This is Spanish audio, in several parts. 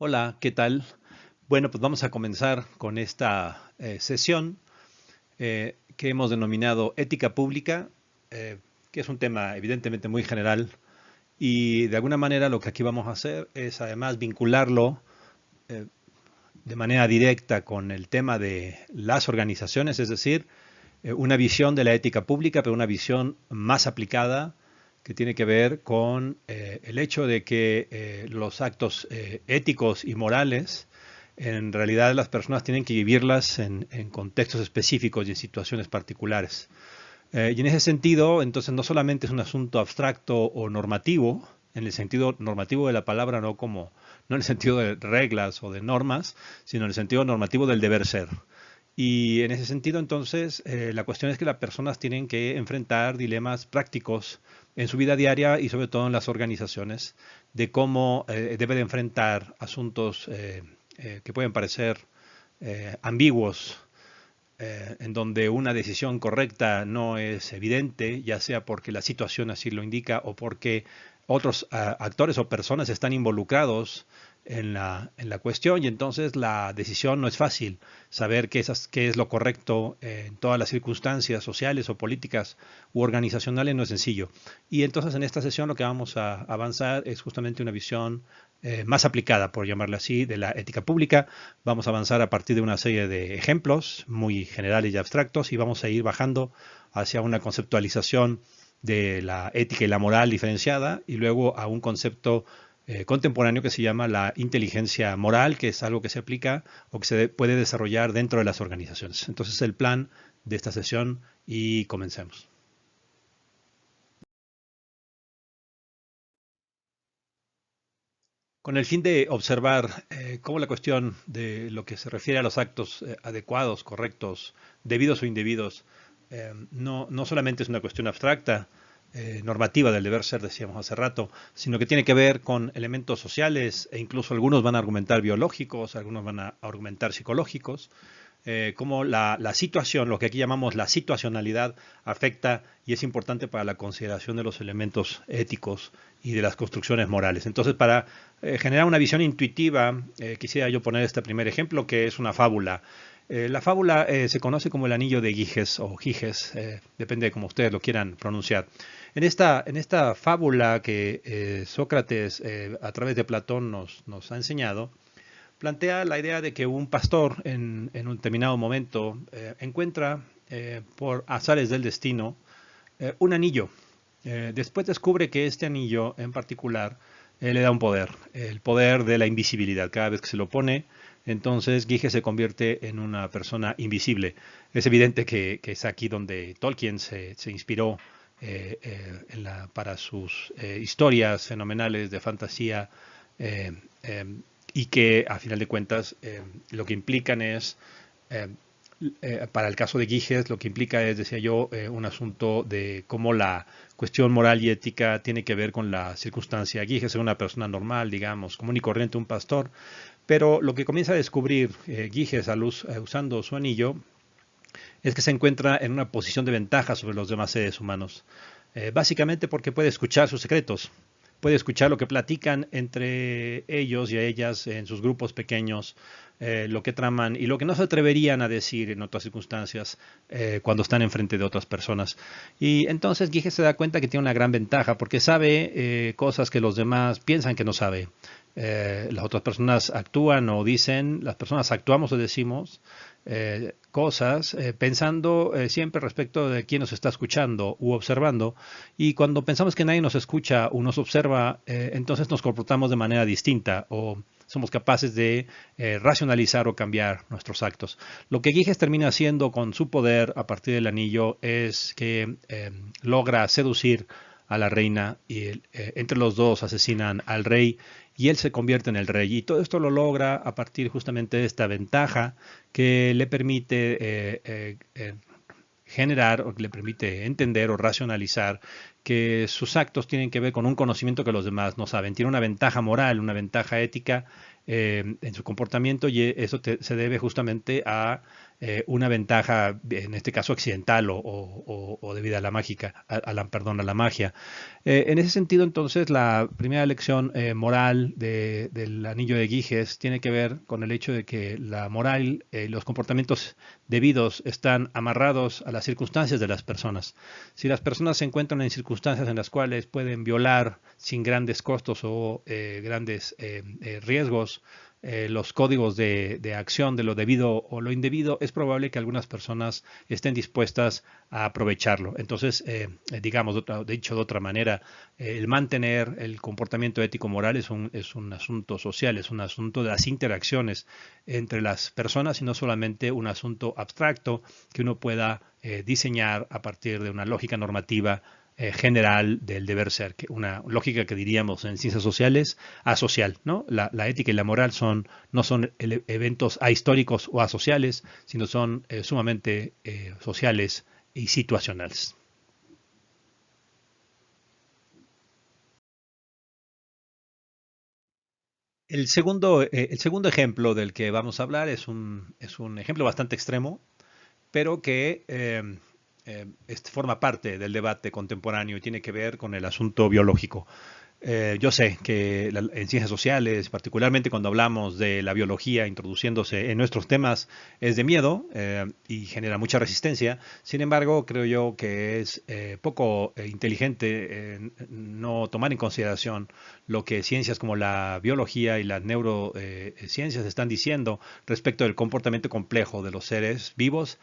Hola, ¿qué tal? Bueno, pues vamos a comenzar con esta sesión que hemos denominado ética pública, que es un tema evidentemente muy general y de alguna manera lo que aquí vamos a hacer es además vincularlo eh, de manera directa con el tema de las organizaciones, es decir, una visión de la ética pública, pero una visión más aplicada que tiene que ver con el hecho de que los actos éticos y morales, en realidad las personas tienen que vivirlas en contextos específicos y en situaciones particulares. Y en ese sentido, entonces no solamente es un asunto abstracto o normativo, en el sentido normativo de la palabra, no en el sentido de reglas o de normas, sino en el sentido normativo del deber ser. Y en ese sentido, entonces, la cuestión es que las personas tienen que enfrentar dilemas prácticos en su vida diaria y sobre todo en las organizaciones, de cómo debe de enfrentar asuntos que pueden parecer ambiguos, en donde una decisión correcta no es evidente, ya sea porque la situación así lo indica o porque otros actores o personas están involucrados en la cuestión y entonces la decisión no es fácil. Saber qué es lo correcto en todas las circunstancias sociales o políticas u organizacionales no es sencillo. Y entonces en esta sesión lo que vamos a avanzar es justamente una visión más aplicada, por llamarla así, de la ética pública. Vamos a avanzar a partir de una serie de ejemplos muy generales y abstractos y vamos a ir bajando hacia una conceptualización de la ética y la moral diferenciada y luego a un concepto contemporáneo que se llama la inteligencia moral, que es algo que se aplica o que se puede desarrollar dentro de las organizaciones. Entonces el plan de esta sesión y comencemos. Con el fin de observar cómo la cuestión de lo que se refiere a los actos adecuados, correctos, debidos o indebidos, no solamente es una cuestión abstracta, normativa del deber ser, decíamos hace rato, sino que tiene que ver con elementos sociales e incluso algunos van a argumentar biológicos, algunos van a argumentar psicológicos, cómo la situación, lo que aquí llamamos la situacionalidad, afecta y es importante para la consideración de los elementos éticos y de las construcciones morales. Entonces, para generar una visión intuitiva, quisiera yo poner este primer ejemplo, que es una fábula. La fábula se conoce como el anillo de Giges o Giges, depende de cómo ustedes lo quieran pronunciar. En esta fábula que Sócrates, a través de Platón, nos ha enseñado, plantea la idea de que un pastor en un determinado momento encuentra por azares del destino un anillo. Después descubre que este anillo en particular le da un poder, el poder de la invisibilidad. Cada vez que se lo pone, entonces Gige se convierte en una persona invisible. Es evidente que es aquí donde Tolkien se inspiró para sus historias fenomenales de fantasía eh, eh, y que a final de cuentas lo que implican es eh, para el caso de Giges, lo que implica es, decía yo, un asunto de cómo la cuestión moral y ética tiene que ver con la circunstancia. Giges es una persona normal, digamos, común y corriente, un pastor, pero lo que comienza a descubrir Giges usando su anillo es que se encuentra en una posición de ventaja sobre los demás seres humanos, básicamente porque puede escuchar sus secretos, puede escuchar lo que platican entre ellos y ellas en sus grupos pequeños, lo que traman y lo que no se atreverían a decir en otras circunstancias cuando están enfrente de otras personas. Y entonces Gige se da cuenta que tiene una gran ventaja porque sabe cosas que los demás piensan que no sabe. Las otras personas actúan o dicen, las personas actuamos o decimos cosas pensando siempre respecto de quién nos está escuchando u observando y cuando pensamos que nadie nos escucha o nos observa, entonces nos comportamos de manera distinta o somos capaces de racionalizar o cambiar nuestros actos. Lo que Giges termina haciendo con su poder a partir del anillo es que logra seducir a la reina y entre los dos asesinan al rey y él se convierte en el rey. Y todo esto lo logra a partir justamente de esta ventaja que le permite generar o que le permite entender o racionalizar que sus actos tienen que ver con un conocimiento que los demás no saben. Tiene una ventaja moral, una ventaja ética en su comportamiento, y eso se debe justamente a una ventaja, en este caso accidental o debido a la mágica, perdón, a la magia. En ese sentido, entonces, la primera lección moral del anillo de Giges tiene que ver con el hecho de que la moral, los comportamientos debidos están amarrados a las circunstancias de las personas. Si las personas se encuentran en circunstancias en las cuales pueden violar sin grandes costos o grandes riesgos los códigos de acción de lo debido o lo indebido, es probable que algunas personas estén dispuestas a aprovecharlo. Entonces, digamos, dicho de otra manera, el mantener el comportamiento ético-moral es un asunto social, es un asunto de las interacciones entre las personas y no solamente un asunto abstracto que uno pueda diseñar a partir de una lógica normativa general del deber ser, una lógica que diríamos en ciencias sociales asocial, ¿no? La ética y la moral no son eventos ahistóricos o asociales, sino son sumamente sociales y situacionales. El segundo ejemplo del que vamos a hablar es un ejemplo bastante extremo, pero que forma parte del debate contemporáneo y tiene que ver con el asunto biológico. Yo sé que en ciencias sociales, particularmente cuando hablamos de la biología introduciéndose en nuestros temas, es de miedo y genera mucha resistencia. Sin embargo, creo yo que es poco inteligente no tomar en consideración lo que ciencias como la biología y las neurociencias están diciendo respecto del comportamiento complejo de los seres vivos,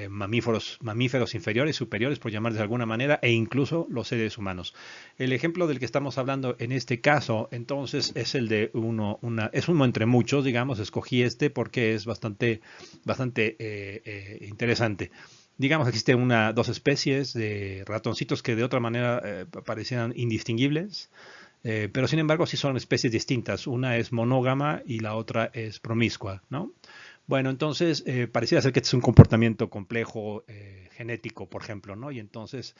mamíferos inferiores, superiores, por llamarles de alguna manera, e incluso los seres humanos. El ejemplo del que estamos hablando en este caso, entonces, es el de es uno entre muchos, digamos, escogí este porque es bastante interesante. Digamos, existen dos especies de ratoncitos que de otra manera parecieran indistinguibles, pero sin embargo sí son especies distintas. Una es monógama y la otra es promiscua, ¿no? Bueno, entonces pareciera ser que este es un comportamiento complejo genético, por ejemplo, ¿no? Y entonces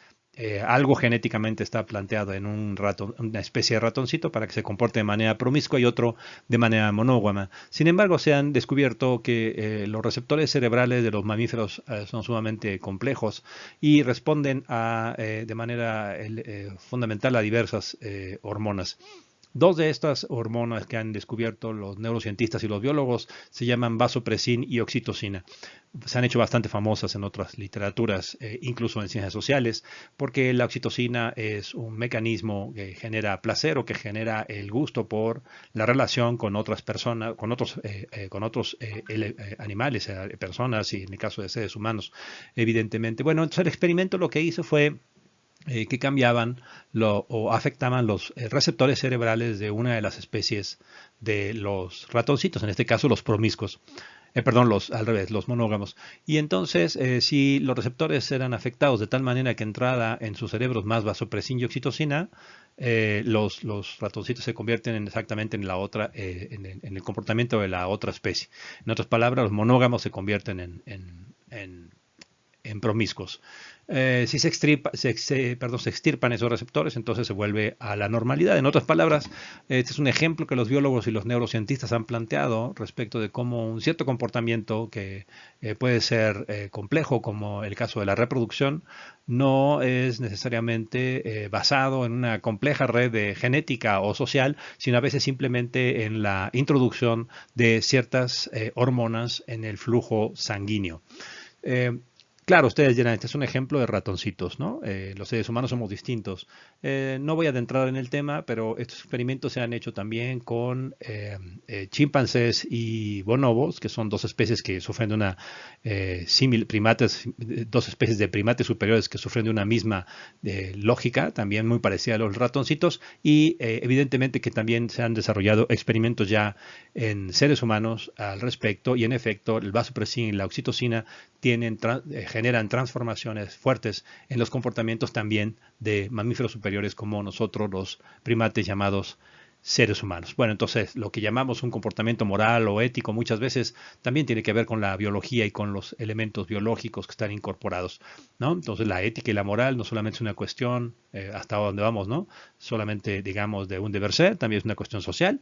algo genéticamente está planteado en un ratón, una especie de ratoncito para que se comporte de manera promiscua y otro de manera monógama. Sin embargo, se han descubierto que los receptores cerebrales de los mamíferos son sumamente complejos y responden de manera fundamental a diversas hormonas. Dos de estas hormonas que han descubierto los neurocientistas y los biólogos se llaman vasopresin y oxitocina. Se han hecho bastante famosas en otras literaturas, incluso en ciencias sociales, porque la oxitocina es un mecanismo que genera placer o que genera el gusto por la relación con otras personas, con otros animales, personas y en el caso de seres humanos, evidentemente. Bueno, entonces el experimento lo que hizo fue que cambiaban o afectaban los receptores cerebrales de una de las especies de los ratoncitos, en este caso los promiscuos. Perdón, al revés, los monógamos. Y entonces, si los receptores eran afectados de tal manera que entrada en sus cerebros más vasopresin y oxitocina, los ratoncitos se convierten exactamente en la otra, en el comportamiento de la otra especie. En otras palabras, los monógamos se convierten en promiscuos. Si se extirpan esos receptores, entonces se vuelve a la normalidad. En otras palabras, este es un ejemplo que los biólogos y los neurocientistas han planteado respecto de cómo un cierto comportamiento que puede ser complejo, como el caso de la reproducción, no es necesariamente basado en una compleja red de genética o social, sino a veces simplemente en la introducción de ciertas hormonas en el flujo sanguíneo. Claro, ustedes dirán, este es un ejemplo de ratoncitos, ¿no? Los seres humanos somos distintos. No voy a adentrar en el tema, pero estos experimentos se han hecho también con chimpancés y bonobos, que son dos especies que sufren de una dos especies de primates superiores que sufren de una misma lógica, también muy parecida a los ratoncitos, y evidentemente que también se han desarrollado experimentos ya en seres humanos al respecto, y en efecto el vasopresin y la oxitocina generan transformaciones fuertes en los comportamientos también de mamíferos superiores como nosotros los primates llamados seres humanos. Bueno, entonces lo que llamamos un comportamiento moral o ético muchas veces también tiene que ver con la biología y con los elementos biológicos que están incorporados, ¿no? Entonces la ética y la moral no solamente es una cuestión hasta donde vamos, ¿no? Solamente digamos de un deber ser, también es una cuestión social.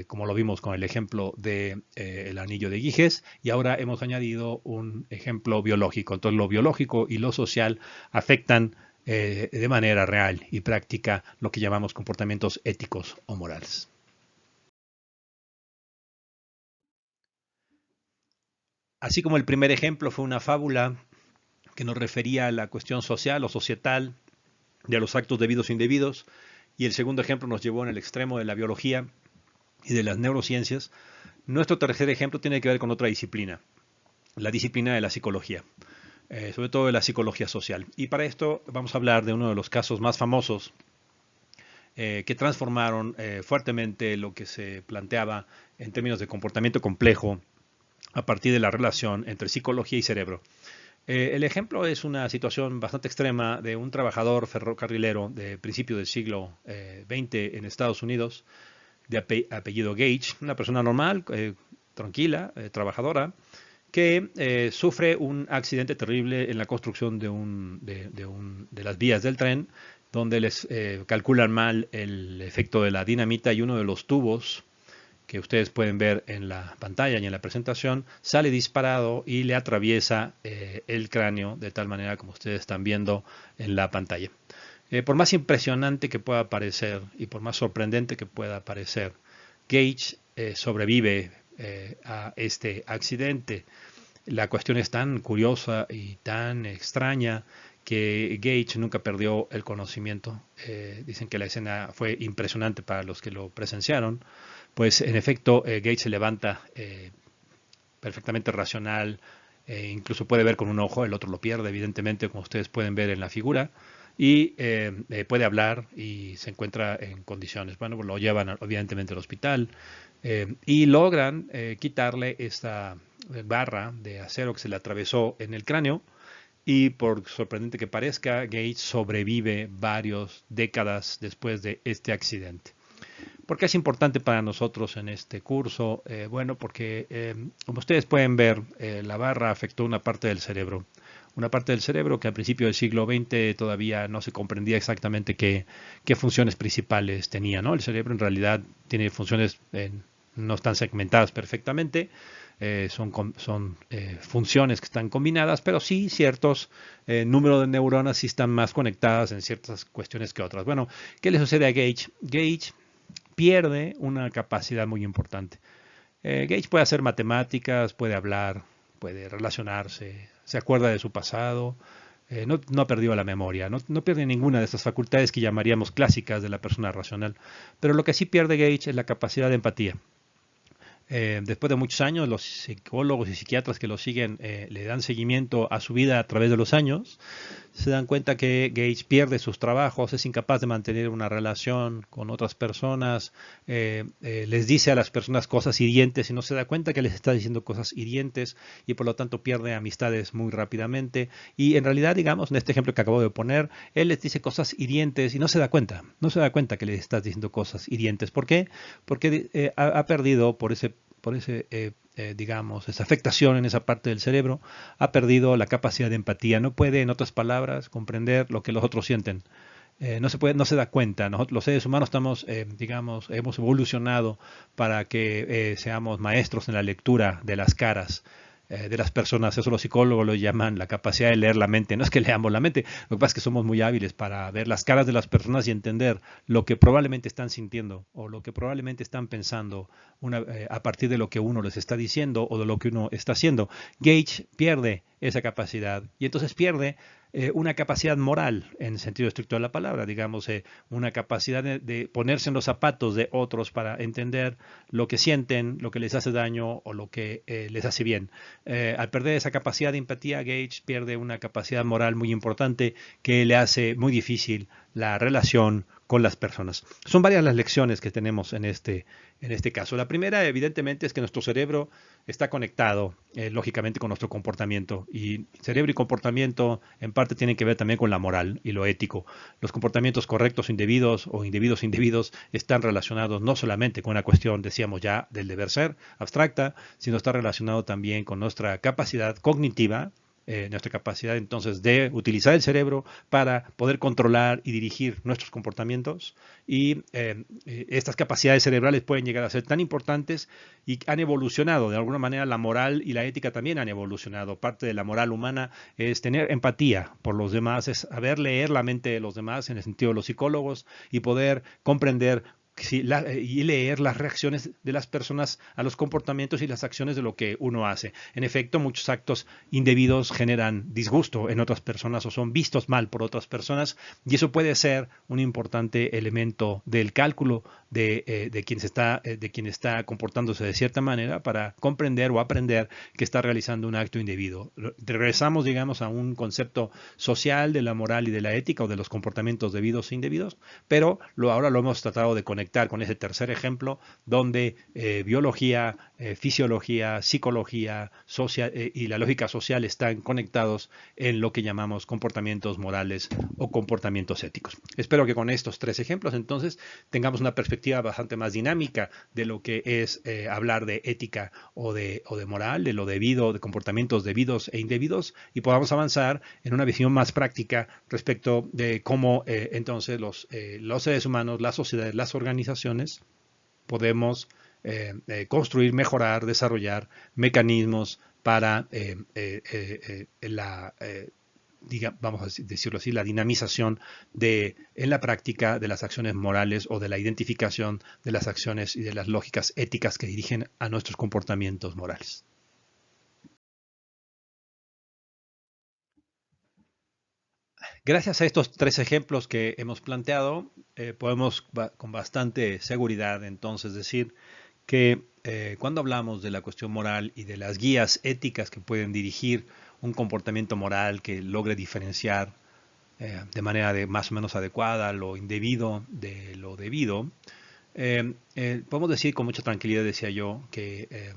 como lo vimos con el ejemplo de el anillo de Giges, y ahora hemos añadido un ejemplo biológico. Entonces, lo biológico y lo social afectan de manera real y práctica lo que llamamos comportamientos éticos o morales. Así como el primer ejemplo fue una fábula que nos refería a la cuestión social o societal de los actos debidos e indebidos, y el segundo ejemplo nos llevó en el extremo de la biología y de las neurociencias, nuestro tercer ejemplo tiene que ver con otra disciplina, la disciplina de la psicología, sobre todo de la psicología social. Y para esto vamos a hablar de uno de los casos más famosos que transformaron fuertemente lo que se planteaba en términos de comportamiento complejo a partir de la relación entre psicología y cerebro. El ejemplo es una situación bastante extrema de un trabajador ferrocarrilero de principios del siglo XX en Estados Unidos, de apellido Gage, una persona normal, tranquila, trabajadora, que sufre un accidente terrible en la construcción de las vías del tren, donde les calculan mal el efecto de la dinamita y uno de los tubos que ustedes pueden ver en la pantalla y en la presentación, sale disparado y le atraviesa el cráneo de tal manera como ustedes están viendo en la pantalla. Por más impresionante que pueda parecer y por más sorprendente que pueda parecer, Gage sobrevive a este accidente. La cuestión es tan curiosa y tan extraña que Gage nunca perdió el conocimiento. Dicen que la escena fue impresionante para los que lo presenciaron. Pues en efecto, Gage se levanta perfectamente racional, incluso puede ver con un ojo, el otro lo pierde, evidentemente, como ustedes pueden ver en la figura, y puede hablar y se encuentra en condiciones. Bueno, pues lo llevan evidentemente al hospital y logran quitarle esta barra de acero que se le atravesó en el cráneo. Y por sorprendente que parezca, Gage sobrevive varias décadas después de este accidente. ¿Por qué es importante para nosotros en este curso? Bueno, porque como ustedes pueden ver, la barra afectó una parte del cerebro. Una parte del cerebro que al principio del siglo XX todavía no se comprendía exactamente qué funciones principales tenía, ¿no? El cerebro en realidad tiene funciones, no están segmentadas perfectamente, son funciones que están combinadas, pero sí ciertos números de neuronas sí están más conectadas en ciertas cuestiones que otras. Bueno, ¿qué le sucede a Gage? Gage pierde una capacidad muy importante. Gage puede hacer matemáticas, puede hablar, puede relacionarse, se acuerda de su pasado, no ha perdido la memoria, no pierde ninguna de estas facultades que llamaríamos clásicas de la persona racional. Pero lo que sí pierde Gage es la capacidad de empatía. Después de muchos años, los psicólogos y psiquiatras que lo siguen le dan seguimiento a su vida a través de los años, se dan cuenta que Gage pierde sus trabajos, es incapaz de mantener una relación con otras personas, les dice a las personas cosas hirientes y no se da cuenta que les está diciendo cosas hirientes y por lo tanto pierde amistades muy rápidamente. Y en realidad, digamos, en este ejemplo que acabo de poner, él les dice cosas hirientes y no se da cuenta que le estás diciendo cosas hirientes. ¿Por qué? Porque ha perdido por digamos, esa afectación en esa parte del cerebro, ha perdido la capacidad de empatía. No puede, en otras palabras, comprender lo que los otros sienten. No se da cuenta. Nosotros, los seres humanos, digamos, hemos evolucionado para que seamos maestros en la lectura de las caras de las personas. Eso los psicólogos lo llaman la capacidad de leer la mente. No es que leamos la mente, lo que pasa es que somos muy hábiles para ver las caras de las personas y entender lo que probablemente están sintiendo o lo que probablemente están pensando a partir de lo que uno les está diciendo o de lo que uno está haciendo. Gage pierde esa capacidad y entonces pierde una capacidad moral en el sentido estricto de la palabra, digamos, una capacidad de ponerse en los zapatos de otros para entender lo que sienten, lo que les hace daño o lo que les hace bien. Al perder esa capacidad de empatía, Gage pierde una capacidad moral muy importante que le hace muy difícil la relación con las personas. Son varias las lecciones que tenemos en este caso. La primera, evidentemente, es que nuestro cerebro está conectado, lógicamente, con nuestro comportamiento. Y cerebro y comportamiento, en parte, tienen que ver también con la moral y lo ético. Los comportamientos correctos o indebidos están relacionados no solamente con una cuestión, decíamos ya, del deber ser abstracta, sino está relacionado también con nuestra capacidad cognitiva nuestra capacidad entonces de utilizar el cerebro para poder controlar y dirigir nuestros comportamientos. Y estas capacidades cerebrales pueden llegar a ser tan importantes y han evolucionado. De alguna manera la moral y la ética también han evolucionado. Parte de la moral humana es tener empatía por los demás, es saber leer la mente de los demás en el sentido de los psicólogos y poder comprender y leer las reacciones de las personas a los comportamientos y las acciones de lo que uno hace. En efecto, muchos actos indebidos generan disgusto en otras personas o son vistos mal por otras personas, y eso puede ser un importante elemento del cálculo de quien está comportándose de cierta manera para comprender o aprender que está realizando un acto indebido. Regresamos, digamos, a un concepto social de la moral y de la ética o de los comportamientos debidos e indebidos, pero ahora lo hemos tratado de conectar con ese tercer ejemplo donde biología, fisiología, psicología y la lógica social están conectados en lo que llamamos comportamientos morales o comportamientos éticos. Espero que con estos tres ejemplos entonces tengamos una perspectiva bastante más dinámica de lo que es hablar de ética o de moral, de lo debido, de comportamientos debidos e indebidos, y podamos avanzar en una visión más práctica respecto de cómo entonces los seres humanos, las sociedades, las organizaciones podemos construir, mejorar, desarrollar mecanismos para vamos a decirlo así, la dinamización en la práctica de las acciones morales o de la identificación de las acciones y de las lógicas éticas que dirigen a nuestros comportamientos morales. Gracias a estos tres ejemplos que hemos planteado, podemos con bastante seguridad entonces decir que cuando hablamos de la cuestión moral y de las guías éticas que pueden dirigir un comportamiento moral que logre diferenciar de manera más o menos adecuada lo indebido de lo debido, podemos decir con mucha tranquilidad, decía yo, que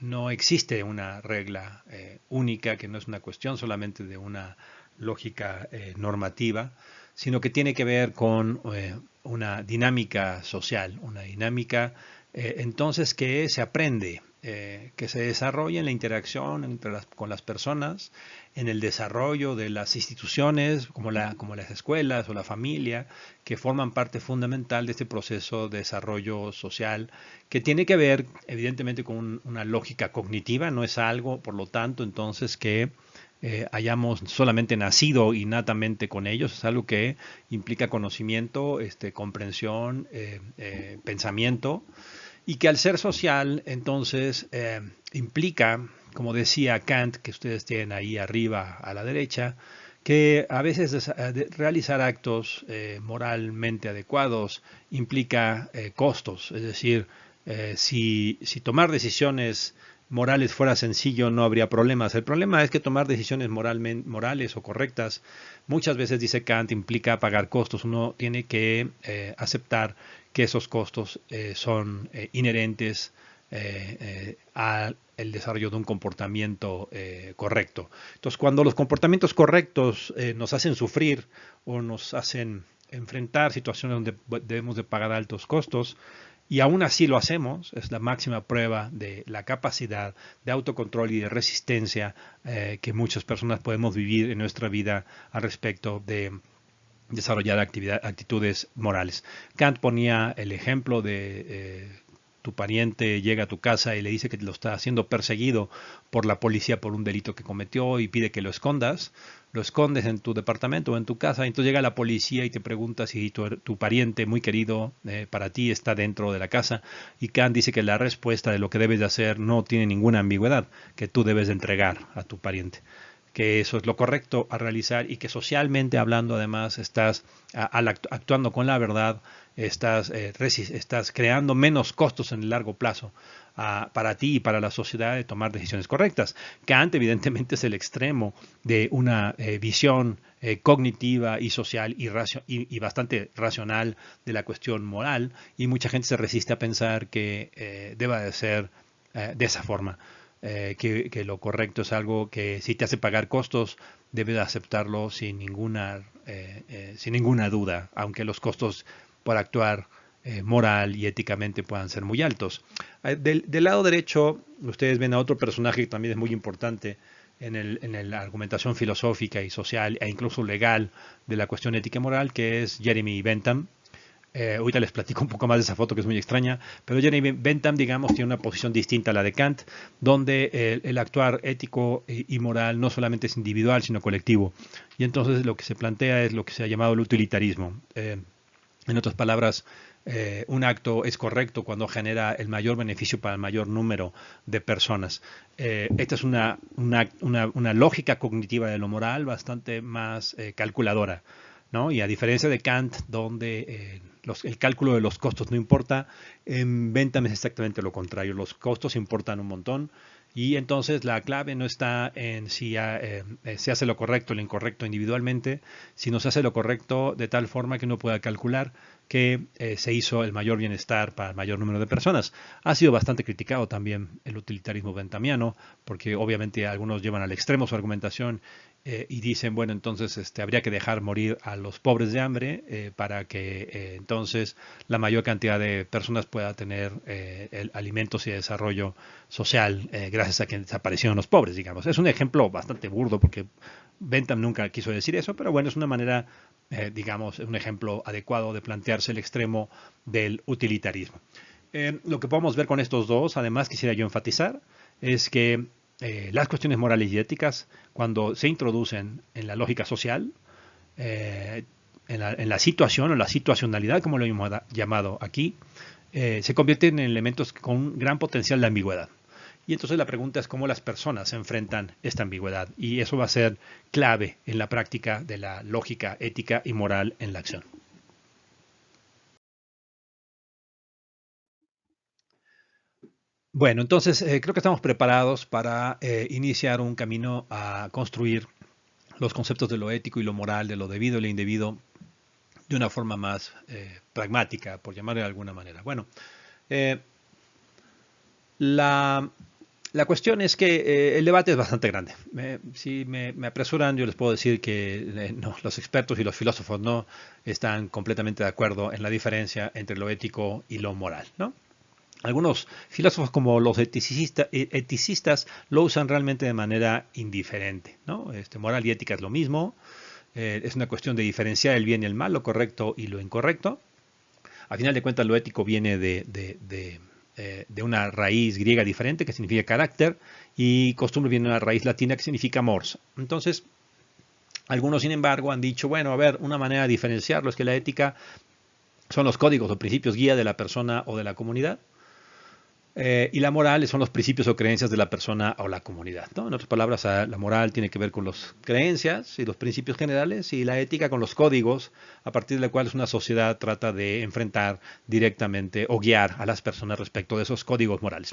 no existe una regla única, que no es una cuestión solamente de una lógica normativa, sino que tiene que ver con una dinámica social, una dinámica entonces que se aprende, que se desarrolla en la interacción con las personas, en el desarrollo de las instituciones como las escuelas o la familia, que forman parte fundamental de este proceso de desarrollo social, que tiene que ver evidentemente con una lógica cognitiva, no es algo, por lo tanto, entonces que hayamos solamente nacido innatamente con ellos, es algo que implica conocimiento, comprensión, pensamiento, y que al ser social, entonces, implica, como decía Kant, que ustedes tienen ahí arriba a la derecha, que a veces realizar actos moralmente adecuados implica costos, es decir, si tomar decisiones morales fuera sencillo no habría problemas. El problema es que tomar decisiones morales o correctas muchas veces, dice Kant, implica pagar costos. Uno tiene que aceptar que esos costos son inherentes al desarrollo de un comportamiento correcto. Entonces, cuando los comportamientos correctos nos hacen sufrir o nos hacen enfrentar situaciones donde debemos de pagar altos costos, y aún así lo hacemos, es la máxima prueba de la capacidad de autocontrol y de resistencia que muchas personas podemos vivir en nuestra vida al respecto de desarrollar actitudes morales. Kant ponía el ejemplo de tu pariente llega a tu casa y le dice que lo está siendo perseguido por la policía por un delito que cometió y pide que lo escondas en tu departamento o en tu casa, y entonces llega la policía y te pregunta si tu pariente muy querido para ti está dentro de la casa, y Kant dice que la respuesta de lo que debes de hacer no tiene ninguna ambigüedad, que tú debes de entregar a tu pariente, que eso es lo correcto a realizar y que socialmente hablando además estás actuando con la verdad, estás creando menos costos en el largo plazo para ti y para la sociedad de tomar decisiones correctas. Kant evidentemente es el extremo de una visión cognitiva y social y bastante racional de la cuestión moral, y mucha gente se resiste a pensar que deba de ser de esa forma. Que lo correcto es algo que si te hace pagar costos, debes aceptarlo sin ninguna duda, aunque los costos por actuar moral y éticamente puedan ser muy altos. Del lado derecho, ustedes ven a otro personaje que también es muy importante, en la argumentación filosófica y social e incluso legal de la cuestión ética y moral, que es Jeremy Bentham. Ahorita les platico un poco más de esa foto que es muy extraña, pero Jeremy Bentham, digamos, tiene una posición distinta a la de Kant, donde el actuar ético y moral no solamente es individual, sino colectivo. Y entonces lo que se plantea es lo que se ha llamado el utilitarismo. En otras palabras, un acto es correcto cuando genera el mayor beneficio para el mayor número de personas. Esta es una lógica cognitiva de lo moral bastante más calculadora, ¿no? Y a diferencia de Kant, donde el cálculo de los costos no importa, en Bentham es exactamente lo contrario. Los costos importan un montón. Y entonces la clave no está en si se hace lo correcto o lo incorrecto individualmente, sino se hace lo correcto de tal forma que uno pueda calcular que se hizo el mayor bienestar para el mayor número de personas. Ha sido bastante criticado también el utilitarismo benthamiano, porque obviamente algunos llevan al extremo su argumentación y dicen, bueno, entonces habría que dejar morir a los pobres de hambre para que entonces la mayor cantidad de personas pueda tener alimentos y desarrollo social gracias a que desaparecieron los pobres, digamos. Es un ejemplo bastante burdo porque Bentham nunca quiso decir eso, pero bueno, es una manera, digamos, un ejemplo adecuado de plantearse el extremo del utilitarismo. Lo que podemos ver con estos dos, además quisiera yo enfatizar, es que las cuestiones morales y éticas, cuando se introducen en la lógica social, en la situación o la situacionalidad, como lo hemos llamado aquí, se convierten en elementos con un gran potencial de ambigüedad. Y entonces la pregunta es cómo las personas se enfrentan esta ambigüedad. Y eso va a ser clave en la práctica de la lógica ética y moral en la acción. Bueno, entonces creo que estamos preparados para iniciar un camino a construir los conceptos de lo ético y lo moral, de lo debido y lo indebido, de una forma más pragmática, por llamarlo de alguna manera. Bueno, eh, la, la cuestión es que el debate es bastante grande. Si me apresuran, yo les puedo decir que no, los expertos y los filósofos no están completamente de acuerdo en la diferencia entre lo ético y lo moral, ¿no? Algunos filósofos como los eticistas lo usan realmente de manera indiferente, ¿no? Moral y ética es lo mismo, es una cuestión de diferenciar el bien y el mal, lo correcto y lo incorrecto. A final de cuentas, lo ético viene de una raíz griega diferente que significa carácter y costumbre viene de una raíz latina que significa mors. Entonces, algunos, sin embargo, han dicho, bueno, a ver, una manera de diferenciarlo es que la ética son los códigos o principios guía de la persona o de la comunidad. Y la moral son los principios o creencias de la persona o la comunidad, ¿no? En otras palabras, la moral tiene que ver con las creencias y los principios generales y la ética con los códigos a partir de los cuales una sociedad trata de enfrentar directamente o guiar a las personas respecto de esos códigos morales.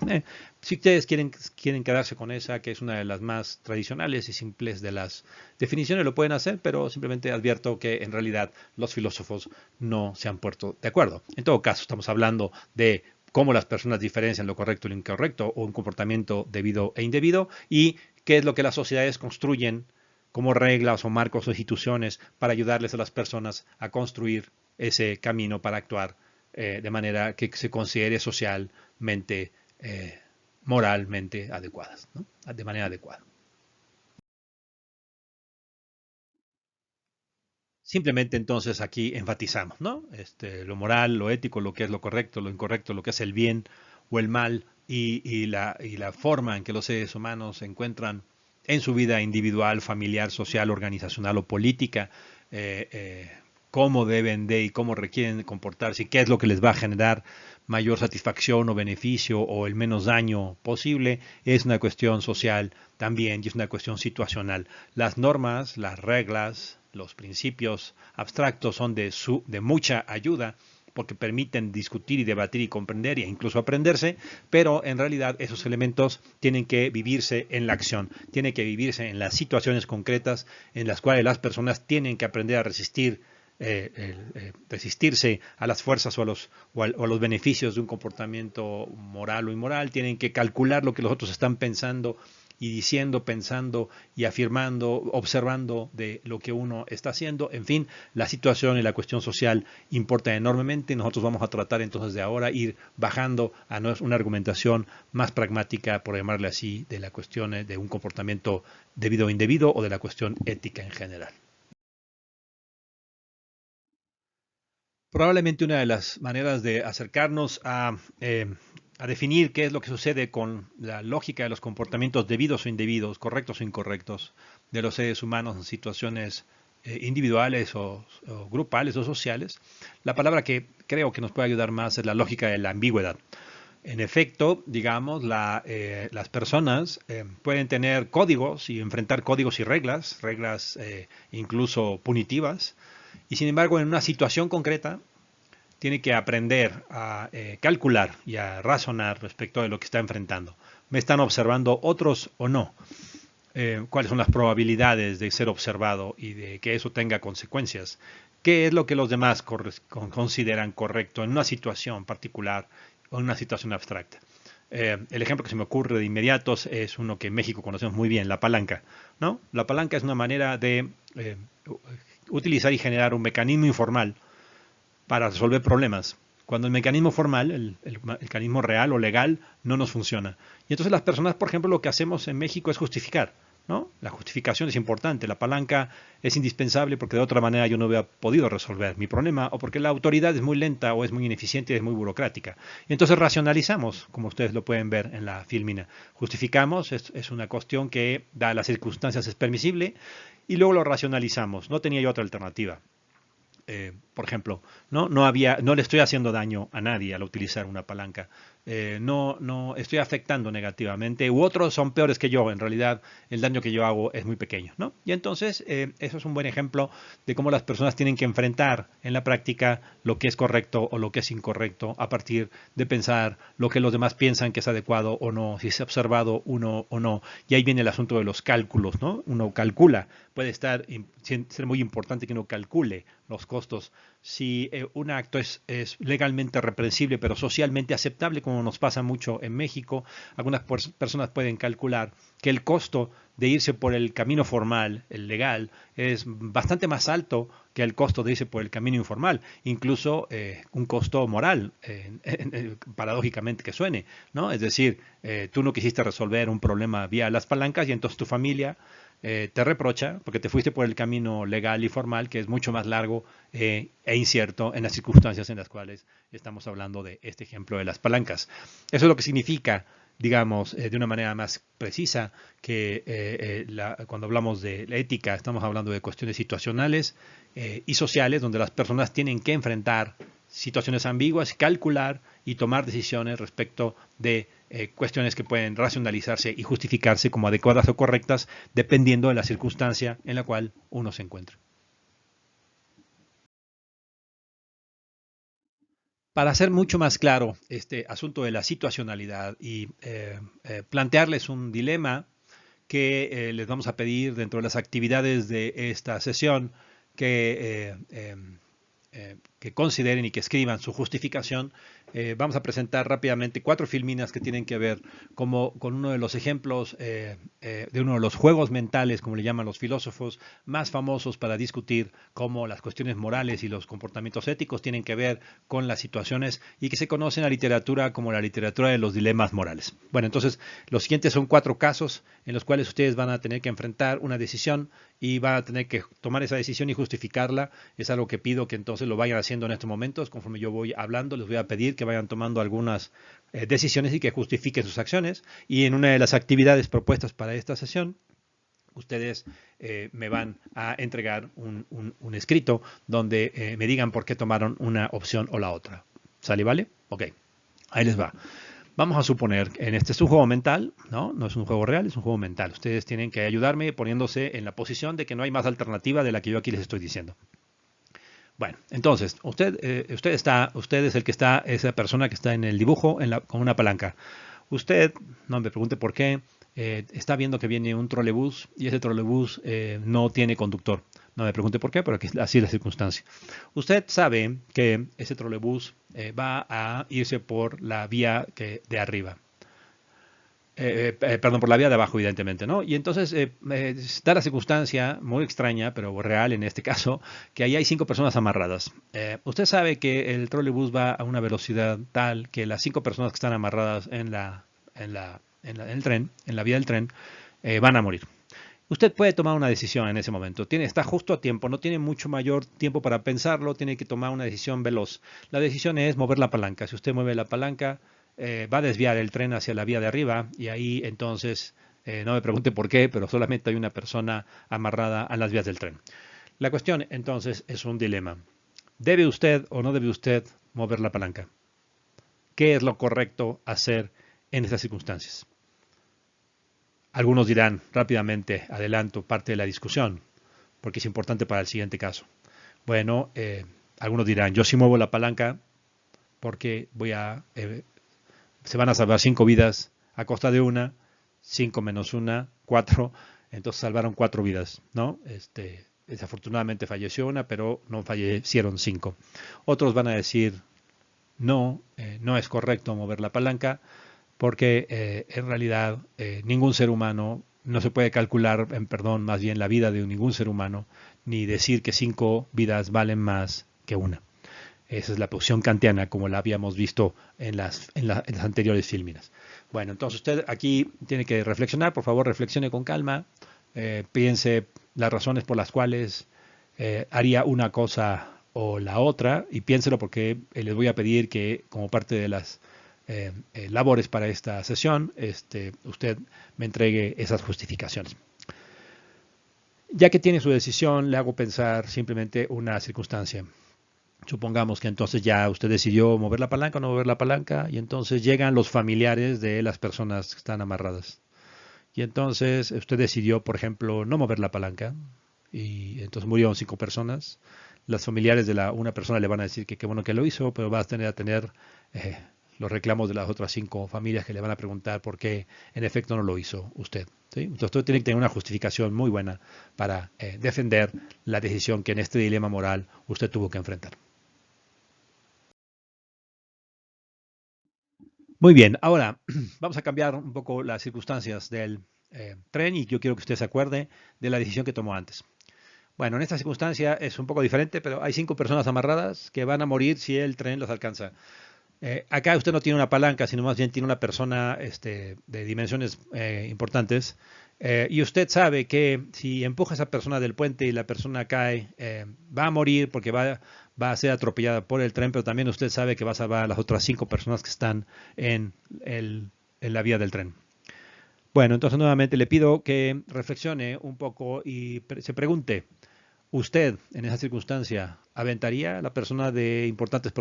Si ustedes quieren quedarse con esa, que es una de las más tradicionales y simples de las definiciones, lo pueden hacer, pero simplemente advierto que en realidad los filósofos no se han puesto de acuerdo. En todo caso, estamos hablando de cómo las personas diferencian lo correcto y lo incorrecto o un comportamiento debido e indebido y qué es lo que las sociedades construyen como reglas o marcos o instituciones para ayudarles a las personas a construir ese camino para actuar de manera que se considere socialmente, moralmente adecuadas, ¿no? De manera adecuada. Simplemente entonces aquí enfatizamos, ¿no? Lo moral, lo ético, lo que es lo correcto, lo incorrecto, lo que es el bien o el mal y la forma en que los seres humanos se encuentran en su vida individual, familiar, social, organizacional o política, cómo deben de y cómo requieren comportarse y qué es lo que les va a generar mayor satisfacción o beneficio o el menos daño posible, es una cuestión social también y es una cuestión situacional. Las normas, las reglas, los principios abstractos son de mucha ayuda porque permiten discutir y debatir y comprender e incluso aprenderse, pero en realidad esos elementos tienen que vivirse en la acción, tienen que vivirse en las situaciones concretas en las cuales las personas tienen que aprender a resistirse a las fuerzas o a los beneficios de un comportamiento moral o inmoral, tienen que calcular lo que los otros están pensando y diciendo, pensando y afirmando, observando de lo que uno está haciendo. En fin, la situación y la cuestión social importa enormemente. Nosotros vamos a tratar entonces de ahora ir bajando a una argumentación más pragmática, por llamarle así, de la cuestión de un comportamiento debido o indebido o de la cuestión ética en general. Probablemente una de las maneras de acercarnos a definir qué es lo que sucede con la lógica de los comportamientos debidos o indebidos, correctos o incorrectos, de los seres humanos en situaciones individuales o grupales o sociales, la palabra que creo que nos puede ayudar más es la lógica de la ambigüedad. En efecto, digamos, las personas pueden tener códigos y enfrentar códigos y reglas, reglas incluso punitivas, y sin embargo, en una situación concreta, tiene que aprender a calcular y a razonar respecto de lo que está enfrentando. ¿Me están observando otros o no? ¿Cuáles son las probabilidades de ser observado y de que eso tenga consecuencias? ¿Qué es lo que los demás consideran correcto en una situación particular o en una situación abstracta? El ejemplo que se me ocurre de inmediato es uno que en México conocemos muy bien, la palanca, ¿no? La palanca es una manera de utilizar y generar un mecanismo informal para resolver problemas. Cuando el mecanismo formal, el mecanismo real o legal, no nos funciona. Y entonces las personas, por ejemplo, lo que hacemos en México es justificar, ¿no? La justificación es importante, la palanca es indispensable porque de otra manera yo no hubiera podido resolver mi problema o porque la autoridad es muy lenta o es muy ineficiente y es muy burocrática. Y entonces racionalizamos, como ustedes lo pueden ver en la filmina. Justificamos, es una cuestión que, dadas las circunstancias, es permisible y luego lo racionalizamos. No tenía yo otra alternativa. Por ejemplo, no le estoy haciendo daño a nadie al utilizar una palanca. No estoy afectando negativamente, u otros son peores que yo. En realidad, el daño que yo hago es muy pequeño, ¿no? Y entonces, eso es un buen ejemplo de cómo las personas tienen que enfrentar en la práctica lo que es correcto o lo que es incorrecto a partir de pensar lo que los demás piensan que es adecuado o no, si se ha observado uno o no. Y ahí viene el asunto de los cálculos, ¿no? Uno calcula, puede ser muy importante que uno calcule los costos. Si un acto es legalmente reprensible, pero socialmente aceptable, como nos pasa mucho en México, algunas personas pueden calcular que el costo de irse por el camino formal, el legal, es bastante más alto que el costo de irse por el camino informal, incluso un costo moral, paradójicamente que suene, ¿no? Es decir, tú no quisiste resolver un problema vía las palancas y entonces tu familia te reprocha porque te fuiste por el camino legal y formal, que es mucho más largo e incierto en las circunstancias en las cuales estamos hablando de este ejemplo de las palancas. Eso es lo que significa, digamos, de una manera más precisa, que cuando hablamos de la ética estamos hablando de cuestiones situacionales y sociales, donde las personas tienen que enfrentar situaciones ambiguas, calcular y tomar decisiones respecto de cuestiones que pueden racionalizarse y justificarse como adecuadas o correctas dependiendo de la circunstancia en la cual uno se encuentra. Para hacer mucho más claro este asunto de la situacionalidad y plantearles un dilema que les vamos a pedir dentro de las actividades de esta sesión que consideren y que escriban su justificación. Vamos a presentar rápidamente 4 filminas que tienen que ver con uno de los ejemplos de uno de los juegos mentales, como le llaman los filósofos, más famosos para discutir cómo las cuestiones morales y los comportamientos éticos tienen que ver con las situaciones y que se conoce en la literatura como la literatura de los dilemas morales. Bueno, entonces los siguientes son 4 casos en los cuales ustedes van a tener que enfrentar una decisión y van a tener que tomar esa decisión y justificarla. Es algo que pido que entonces lo vayan haciendo en estos momentos. Conforme yo voy hablando, les voy a pedir que vayan tomando algunas decisiones y que justifiquen sus acciones. Y en una de las actividades propuestas para esta sesión, ustedes me van a entregar un escrito donde me digan por qué tomaron una opción o la otra. ¿Sale, vale? Ok, ahí les va. Vamos a suponer que en este es un juego mental, ¿no? No es un juego real, es un juego mental. Ustedes tienen que ayudarme poniéndose en la posición de que no hay más alternativa de la que yo aquí les estoy diciendo. Bueno, entonces, usted es el que está, esa persona que está en el dibujo con una palanca. Usted, no me pregunte por qué, está viendo que viene un trolebús y ese trolebús no tiene conductor. No me pregunte por qué, pero aquí, así es la circunstancia. Usted sabe que ese trolebús va a irse por la vía de arriba. Perdón, por la vía de abajo, evidentemente, ¿no? Y entonces da la circunstancia muy extraña, pero real en este caso, que ahí hay 5 personas amarradas. Usted sabe que el trolebús va a una velocidad tal que las 5 personas que están amarradas en el tren, en la vía del tren, van a morir. Usted puede tomar una decisión en ese momento. Está justo a tiempo, no tiene mucho mayor tiempo para pensarlo, tiene que tomar una decisión veloz. La decisión es mover la palanca. Si usted mueve la palanca, va a desviar el tren hacia la vía de arriba y ahí entonces, no me pregunte por qué, pero solamente hay una persona amarrada a las vías del tren. La cuestión entonces es un dilema. ¿Debe usted o no debe usted mover la palanca? ¿Qué es lo correcto hacer en estas circunstancias? Algunos dirán rápidamente, adelanto parte de la discusión, porque es importante para el siguiente caso. Bueno, algunos dirán, yo sí muevo la palanca porque se van a salvar 5 vidas a costa de una, 5 menos una, 4, entonces salvaron 4 vidas, ¿no? Desafortunadamente falleció una, pero no fallecieron 5. Otros van a decir, no, no es correcto mover la palanca, porque en realidad ningún ser humano, no se puede calcular, perdón, más bien la vida de ningún ser humano, ni decir que 5 vidas valen más que una. Esa es la posición kantiana, como la habíamos visto en las anteriores fílminas. Bueno, entonces usted aquí tiene que reflexionar, por favor reflexione con calma, piense las razones por las cuales haría una cosa o la otra, y piénselo porque les voy a pedir que como parte de las labores para esta sesión, usted me entregue esas justificaciones. Ya que tiene su decisión, le hago pensar simplemente una circunstancia. Supongamos que entonces ya usted decidió mover la palanca o no mover la palanca, y entonces llegan los familiares de las personas que están amarradas. Y entonces usted decidió, por ejemplo, no mover la palanca, y entonces murieron 5 personas. Los familiares de una persona le van a decir que qué bueno que lo hizo, pero va a tener eh, los reclamos de las otras 5 familias que le van a preguntar por qué en efecto no lo hizo usted. ¿Sí? Entonces usted tiene que tener una justificación muy buena para defender la decisión que en este dilema moral usted tuvo que enfrentar. Muy bien, ahora vamos a cambiar un poco las circunstancias del tren y yo quiero que usted se acuerde de la decisión que tomó antes. Bueno, en esta circunstancia es un poco diferente, pero hay 5 personas amarradas que van a morir si el tren los alcanza. Acá usted no tiene una palanca, sino más bien tiene una persona de dimensiones importantes. Y usted sabe que si empuja a esa persona del puente y la persona cae, va a morir porque va a ser atropellada por el tren, pero también usted sabe que va a salvar a las otras 5 personas que están en la vía del tren. Bueno, entonces nuevamente le pido que reflexione un poco y se pregunte, ¿usted en esa circunstancia aventaría a la persona de importantes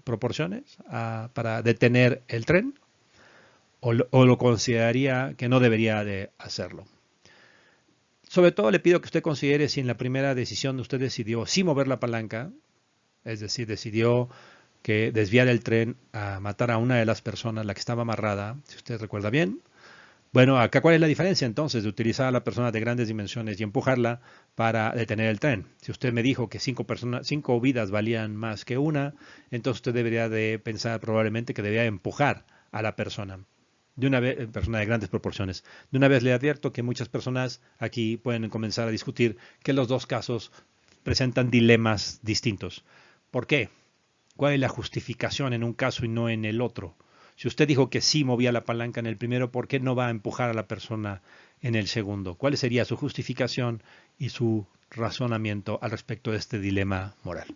proporciones para detener el tren? ¿O lo consideraría que no debería de hacerlo? Sobre todo le pido que usted considere si en la primera decisión usted decidió sí mover la palanca, es decir, decidió que desviar el tren a matar a una de las personas, la que estaba amarrada, si usted recuerda bien. Bueno, acá cuál es la diferencia entonces de utilizar a la persona de grandes dimensiones y empujarla para detener el tren. Si usted me dijo que 5 vidas valían más que una, entonces usted debería de pensar probablemente que debería empujar a la persona. De una vez, persona de grandes proporciones. De una vez le advierto que muchas personas aquí pueden comenzar a discutir que los dos casos presentan dilemas distintos. ¿Por qué? ¿Cuál es la justificación en un caso y no en el otro? Si usted dijo que sí movía la palanca en el primero, ¿por qué no va a empujar a la persona en el segundo? ¿Cuál sería su justificación y su razonamiento al respecto de este dilema moral?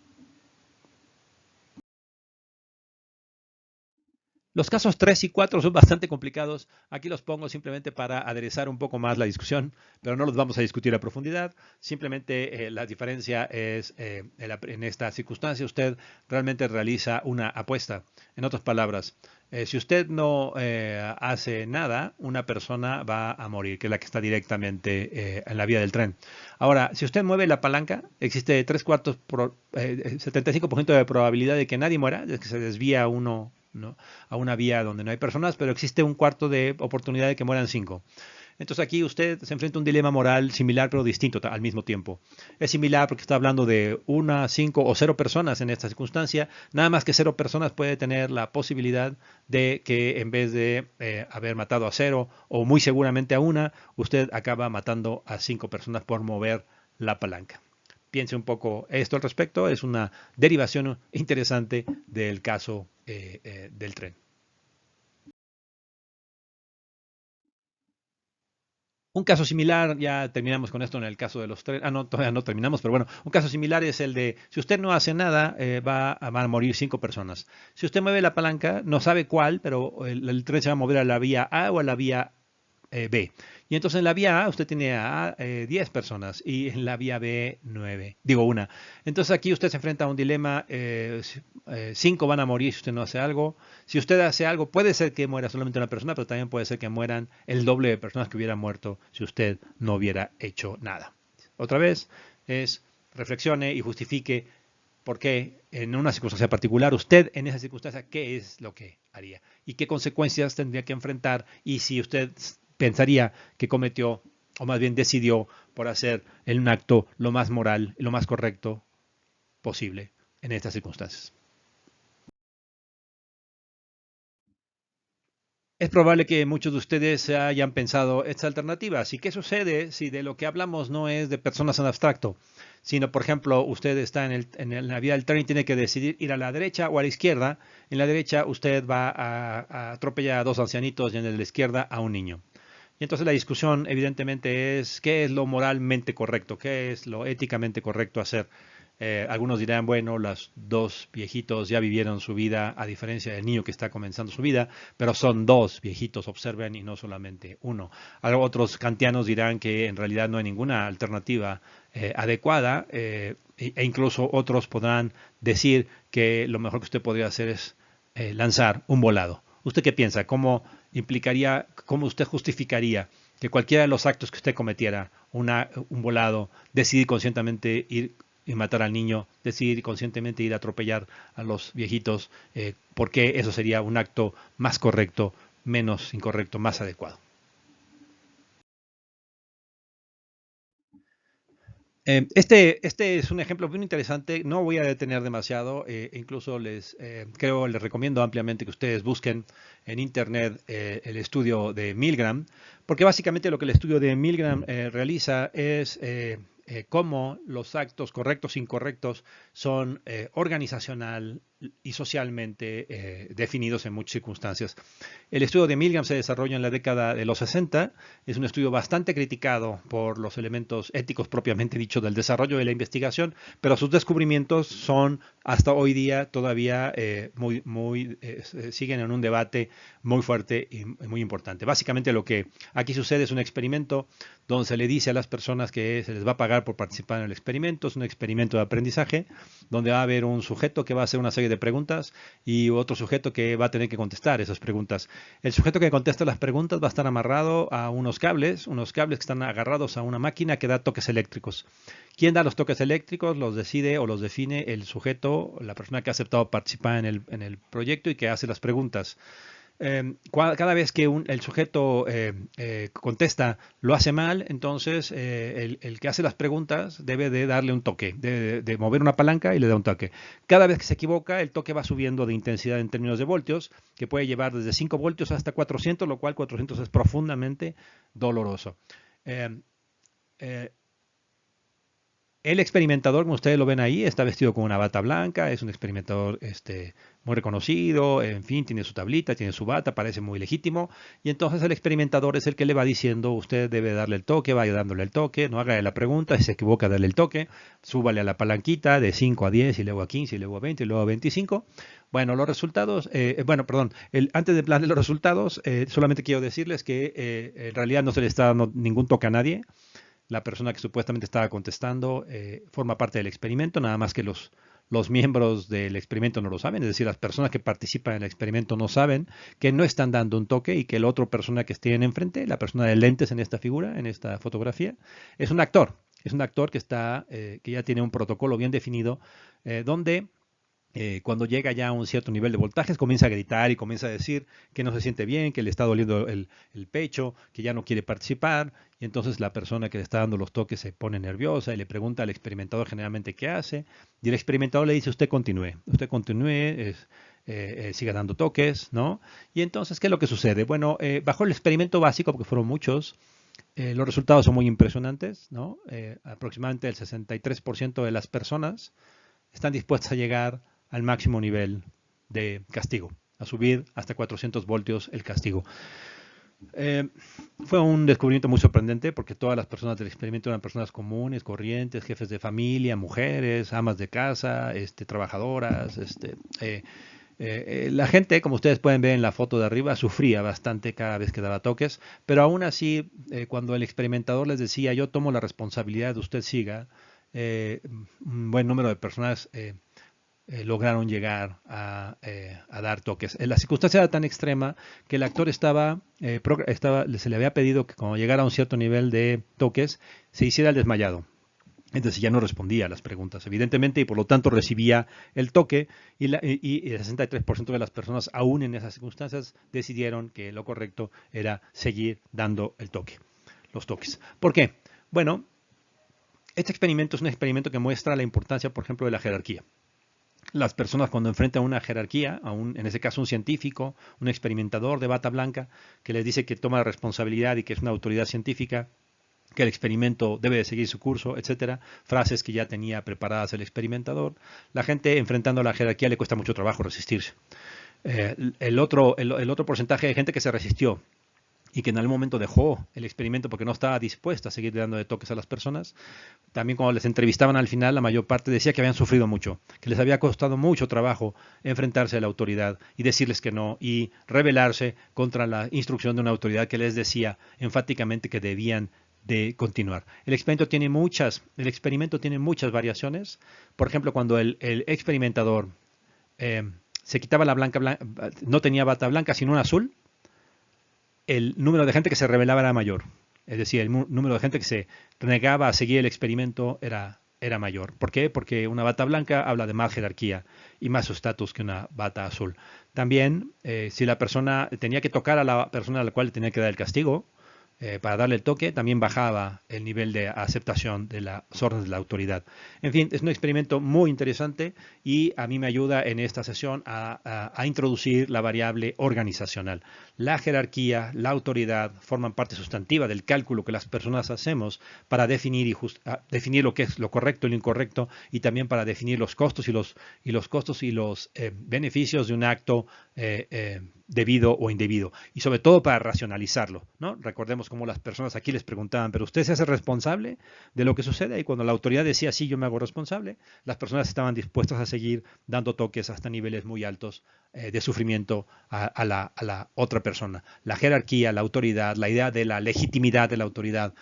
Los casos 3 y 4 son bastante complicados. Aquí los pongo simplemente para aderezar un poco más la discusión, pero no los vamos a discutir a profundidad. Simplemente la diferencia es, en esta circunstancia, usted realmente realiza una apuesta. En otras palabras, si usted no hace nada, una persona va a morir, que es la que está directamente en la vía del tren. Ahora, si usted mueve la palanca, existe 75% de probabilidad de que nadie muera, de que se desvía uno, ¿no?, a una vía donde no hay personas, pero existe un cuarto de oportunidad de que mueran 5. Entonces aquí usted se enfrenta a un dilema moral similar pero distinto al mismo tiempo. Es similar porque está hablando de una, cinco o cero personas en esta circunstancia, nada más que cero personas puede tener la posibilidad de que en vez de haber matado a cero o muy seguramente a una, usted acaba matando a cinco personas por mover la palanca. Piense un poco esto al respecto, es una derivación interesante del caso del tren. Un caso similar, ya terminamos con esto en el caso de los trenes. Ah, no, todavía no terminamos, pero bueno, un caso similar es el de si usted no hace nada, van a morir cinco personas. Si usted mueve la palanca, no sabe cuál, pero el tren se va a mover a la vía A o a la vía B. Y entonces en la vía A usted tiene a 10 personas y en la vía B 9, digo una. Entonces aquí usted se enfrenta a un dilema, 5 van a morir si usted no hace algo. Si usted hace algo, puede ser que muera solamente una persona, pero también puede ser que mueran el doble de personas que hubieran muerto si usted no hubiera hecho nada. Otra vez es reflexione y justifique por qué en una circunstancia particular usted en esa circunstancia qué es lo que haría y qué consecuencias tendría que enfrentar y si usted pensaría que cometió, o más bien decidió, por hacer un acto lo más moral y lo más correcto posible en estas circunstancias. Es probable que muchos de ustedes hayan pensado esta alternativa. ¿Y qué sucede si de lo que hablamos no es de personas en abstracto, sino, por ejemplo, usted está en la vía del tren y tiene que decidir ir a la derecha o a la izquierda? En la derecha usted va a atropellar a dos ancianitos y en la izquierda a un niño. Y entonces la discusión evidentemente es qué es lo moralmente correcto, qué es lo éticamente correcto hacer. Algunos dirán, bueno, los dos viejitos ya vivieron su vida, a diferencia del niño que está comenzando su vida, pero son dos viejitos, observen, y no solamente uno. Otros kantianos dirán que en realidad no hay ninguna alternativa adecuada, e incluso otros podrán decir que lo mejor que usted podría hacer es lanzar un volado. ¿Usted qué piensa? ¿Cómo implicaría, cómo usted justificaría que cualquiera de los actos que usted cometiera, un volado, decidir conscientemente ir y matar al niño, decidir conscientemente ir a atropellar a los viejitos, porque eso sería un acto más correcto, menos incorrecto, más adecuado? Este es un ejemplo muy interesante. No voy a detener demasiado. Incluso les recomiendo ampliamente que ustedes busquen en internet el estudio de Milgram, porque básicamente lo que el estudio de Milgram realiza es cómo los actos correctos e incorrectos son organizacional y socialmente definidos en muchas circunstancias. El estudio de Milgram se desarrolla en la década de los 60. Es un estudio bastante criticado por los elementos éticos propiamente dicho del desarrollo de la investigación, pero sus descubrimientos son hasta hoy día todavía siguen en un debate muy fuerte y muy importante. Básicamente lo que aquí sucede es un experimento donde se le dice a las personas que se les va a pagar por participar en el experimento. Es un experimento de aprendizaje donde va a haber un sujeto que va a hacer una serie de preguntas y otro sujeto que va a tener que contestar esas preguntas. El sujeto que contesta las preguntas va a estar amarrado a unos cables que están agarrados a una máquina que da toques eléctricos. ¿Quién da los toques eléctricos? Los decide o los define el sujeto, la persona que ha aceptado participar en el proyecto y que hace las preguntas. Cada vez que el sujeto contesta lo hace mal, entonces el que hace las preguntas debe de darle un toque, debe de mover una palanca y le da un toque. Cada vez que se equivoca, el toque va subiendo de intensidad en términos de voltios, que puede llevar desde 5 voltios hasta 400, lo cual 400 es profundamente doloroso. Eh, eh, el experimentador, como ustedes lo ven ahí, está vestido con una bata blanca, es un experimentador muy reconocido, en fin, tiene su tablita, tiene su bata, parece muy legítimo, y entonces el experimentador es el que le va diciendo, usted debe darle el toque, vaya dándole el toque, no haga la pregunta, si se equivoca, darle el toque, súbale a la palanquita de 5 a 10, y luego a 15, y luego a 20, y luego a 25. Bueno, los resultados, perdón, antes de hablar de los resultados, solamente quiero decirles que en realidad no se le está dando ningún toque a nadie. La persona que supuestamente estaba contestando forma parte del experimento, nada más que los miembros del experimento no lo saben, es decir, las personas que participan en el experimento no saben que no están dando un toque y que la otra persona que tienen enfrente, la persona de lentes en esta figura, en esta fotografía, es un actor. Es un actor que ya tiene un protocolo bien definido donde Cuando llega ya a un cierto nivel de voltajes, comienza a gritar y comienza a decir que no se siente bien, que le está doliendo el pecho, que ya no quiere participar. Y entonces la persona que le está dando los toques se pone nerviosa y le pregunta al experimentador generalmente qué hace. Y el experimentador le dice, usted continúe, siga dando toques, ¿no? Y entonces, ¿qué es lo que sucede? Bueno, bajo el experimento básico, porque fueron muchos, los resultados son muy impresionantes, ¿no? Aproximadamente el 63% de las personas están dispuestas a llegar al máximo nivel de castigo, a subir hasta 400 voltios el castigo. Eh, Fue un descubrimiento muy sorprendente porque todas las personas del experimento eran personas comunes, corrientes, jefes de familia, mujeres, amas de casa, trabajadoras. La gente, como ustedes pueden ver en la foto de arriba, sufría bastante cada vez que daba toques, pero aún así, cuando el experimentador les decía, yo tomo la responsabilidad de usted siga, un buen número de personas lograron llegar a dar toques. La circunstancia era tan extrema que el actor se le había pedido que cuando llegara a un cierto nivel de toques se hiciera el desmayado. Entonces ya no respondía a las preguntas, evidentemente, y por lo tanto recibía el toque y el 63% de las personas, aún en esas circunstancias, decidieron que lo correcto era seguir dando los toques. ¿Por qué? Bueno, este experimento es un experimento que muestra la importancia, por ejemplo, de la jerarquía. Las personas cuando enfrentan una jerarquía, en ese caso un científico, un experimentador de bata blanca, que les dice que toma la responsabilidad y que es una autoridad científica, que el experimento debe de seguir su curso, etcétera, frases que ya tenía preparadas el experimentador, la gente enfrentando a la jerarquía le cuesta mucho trabajo resistirse. El otro porcentaje de gente que se resistió y que en algún momento dejó el experimento porque no estaba dispuesta a seguir dando de toques a las personas. También cuando les entrevistaban al final, la mayor parte decía que habían sufrido mucho, que les había costado mucho trabajo enfrentarse a la autoridad y decirles que no y rebelarse contra la instrucción de una autoridad que les decía enfáticamente que debían de continuar. El experimento tiene muchas variaciones. Por ejemplo, cuando el experimentador se quitaba la blanca, no tenía bata blanca, sino una azul, el número de gente que se rebelaba era mayor. Es decir, el número de gente que se negaba a seguir el experimento era mayor. ¿Por qué? Porque una bata blanca habla de más jerarquía y más estatus que una bata azul. También, si la persona tenía que tocar a la persona a la cual le tenía que dar el castigo, para darle el toque, también bajaba el nivel de aceptación de las órdenes de la autoridad. En fin, es un experimento muy interesante y a mí me ayuda en esta sesión a introducir la variable organizacional. La jerarquía, la autoridad forman parte sustantiva del cálculo que las personas hacemos para definir lo que es lo correcto y lo incorrecto y también para definir los costos y los beneficios de un acto debido o indebido, y sobre todo para racionalizarlo, ¿no? Recordemos cómo las personas aquí les preguntaban, ¿pero usted se hace responsable de lo que sucede? Y cuando la autoridad decía, sí, yo me hago responsable, las personas estaban dispuestas a seguir dando toques hasta niveles muy altos de sufrimiento a la otra persona. La jerarquía, la autoridad, la idea de la legitimidad de la autoridad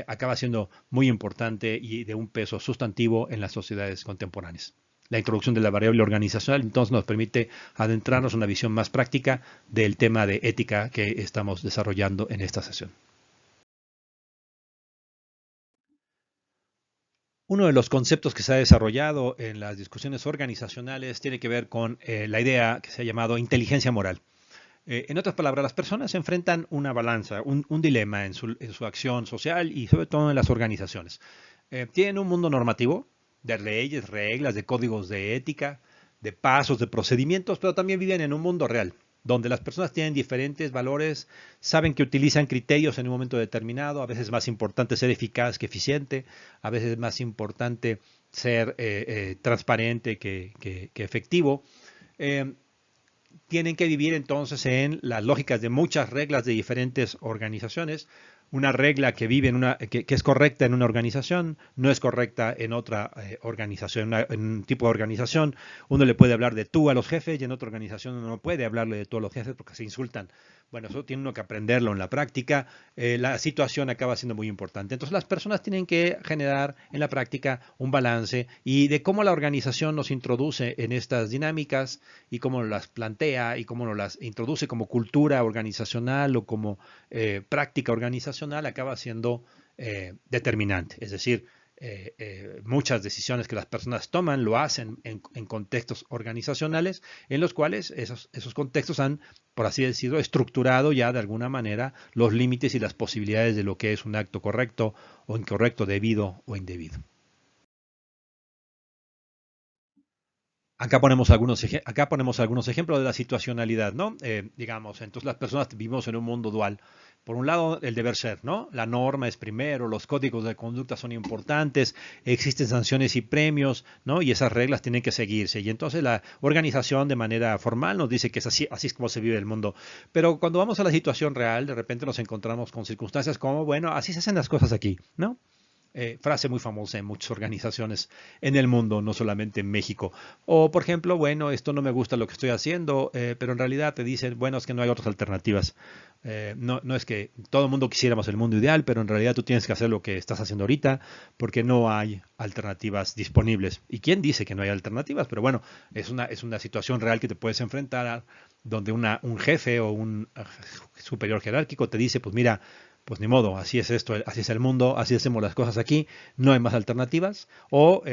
acaba siendo muy importante y de un peso sustantivo en las sociedades contemporáneas. La introducción de la variable organizacional entonces nos permite adentrarnos en una visión más práctica del tema de ética que estamos desarrollando en esta sesión. Uno de los conceptos que se ha desarrollado en las discusiones organizacionales tiene que ver con la idea que se ha llamado inteligencia moral. En otras palabras, las personas enfrentan una balanza, un dilema en su acción social y sobre todo en las organizaciones. Tienen un mundo normativo de leyes, reglas, de códigos de ética, de pasos, de procedimientos, pero también viven en un mundo real, donde las personas tienen diferentes valores, saben que utilizan criterios en un momento determinado, a veces es más importante ser eficaz que eficiente, a veces es más importante ser transparente que efectivo. Eh, Tienen que vivir entonces en las lógicas de muchas reglas de diferentes organizaciones. Una regla que vive que es correcta en una organización no es correcta en otra organización, en un tipo de organización. Uno le puede hablar de tú a los jefes y en otra organización uno no puede hablarle de tú a los jefes porque se insultan. Bueno, eso tiene uno que aprenderlo en la práctica. La situación acaba siendo muy importante. Entonces las personas tienen que generar en la práctica un balance y de cómo la organización nos introduce en estas dinámicas y cómo las plantea y cómo nos las introduce como cultura organizacional o como práctica organizacional acaba siendo determinante. Es decir, muchas decisiones que las personas toman lo hacen en contextos organizacionales en los cuales esos contextos han, por así decirlo, estructurado ya de alguna manera los límites y las posibilidades de lo que es un acto correcto o incorrecto, debido o indebido. Acá ponemos algunos ejemplos de la situacionalidad, ¿no? Digamos, entonces las personas vivimos en un mundo dual. Por un lado, el deber ser, ¿no? La norma es primero, los códigos de conducta son importantes, existen sanciones y premios, ¿no? Y esas reglas tienen que seguirse. Y entonces la organización de manera formal nos dice que es así, así es como se vive el mundo. Pero cuando vamos a la situación real, de repente nos encontramos con circunstancias como, bueno, así se hacen las cosas aquí, ¿no? Frase muy famosa en muchas organizaciones en el mundo, no solamente en México. O, por ejemplo, bueno, esto no me gusta lo que estoy haciendo, pero en realidad te dicen, bueno, es que no hay otras alternativas. No es que todo el mundo quisiéramos el mundo ideal, pero en realidad tú tienes que hacer lo que estás haciendo ahorita porque no hay alternativas disponibles. ¿Y quién dice que no hay alternativas? Pero bueno, es una situación real que te puedes enfrentar a, donde un jefe o un superior jerárquico te dice, pues mira, pues ni modo, así es esto, así es el mundo, así hacemos las cosas aquí, no hay más alternativas. O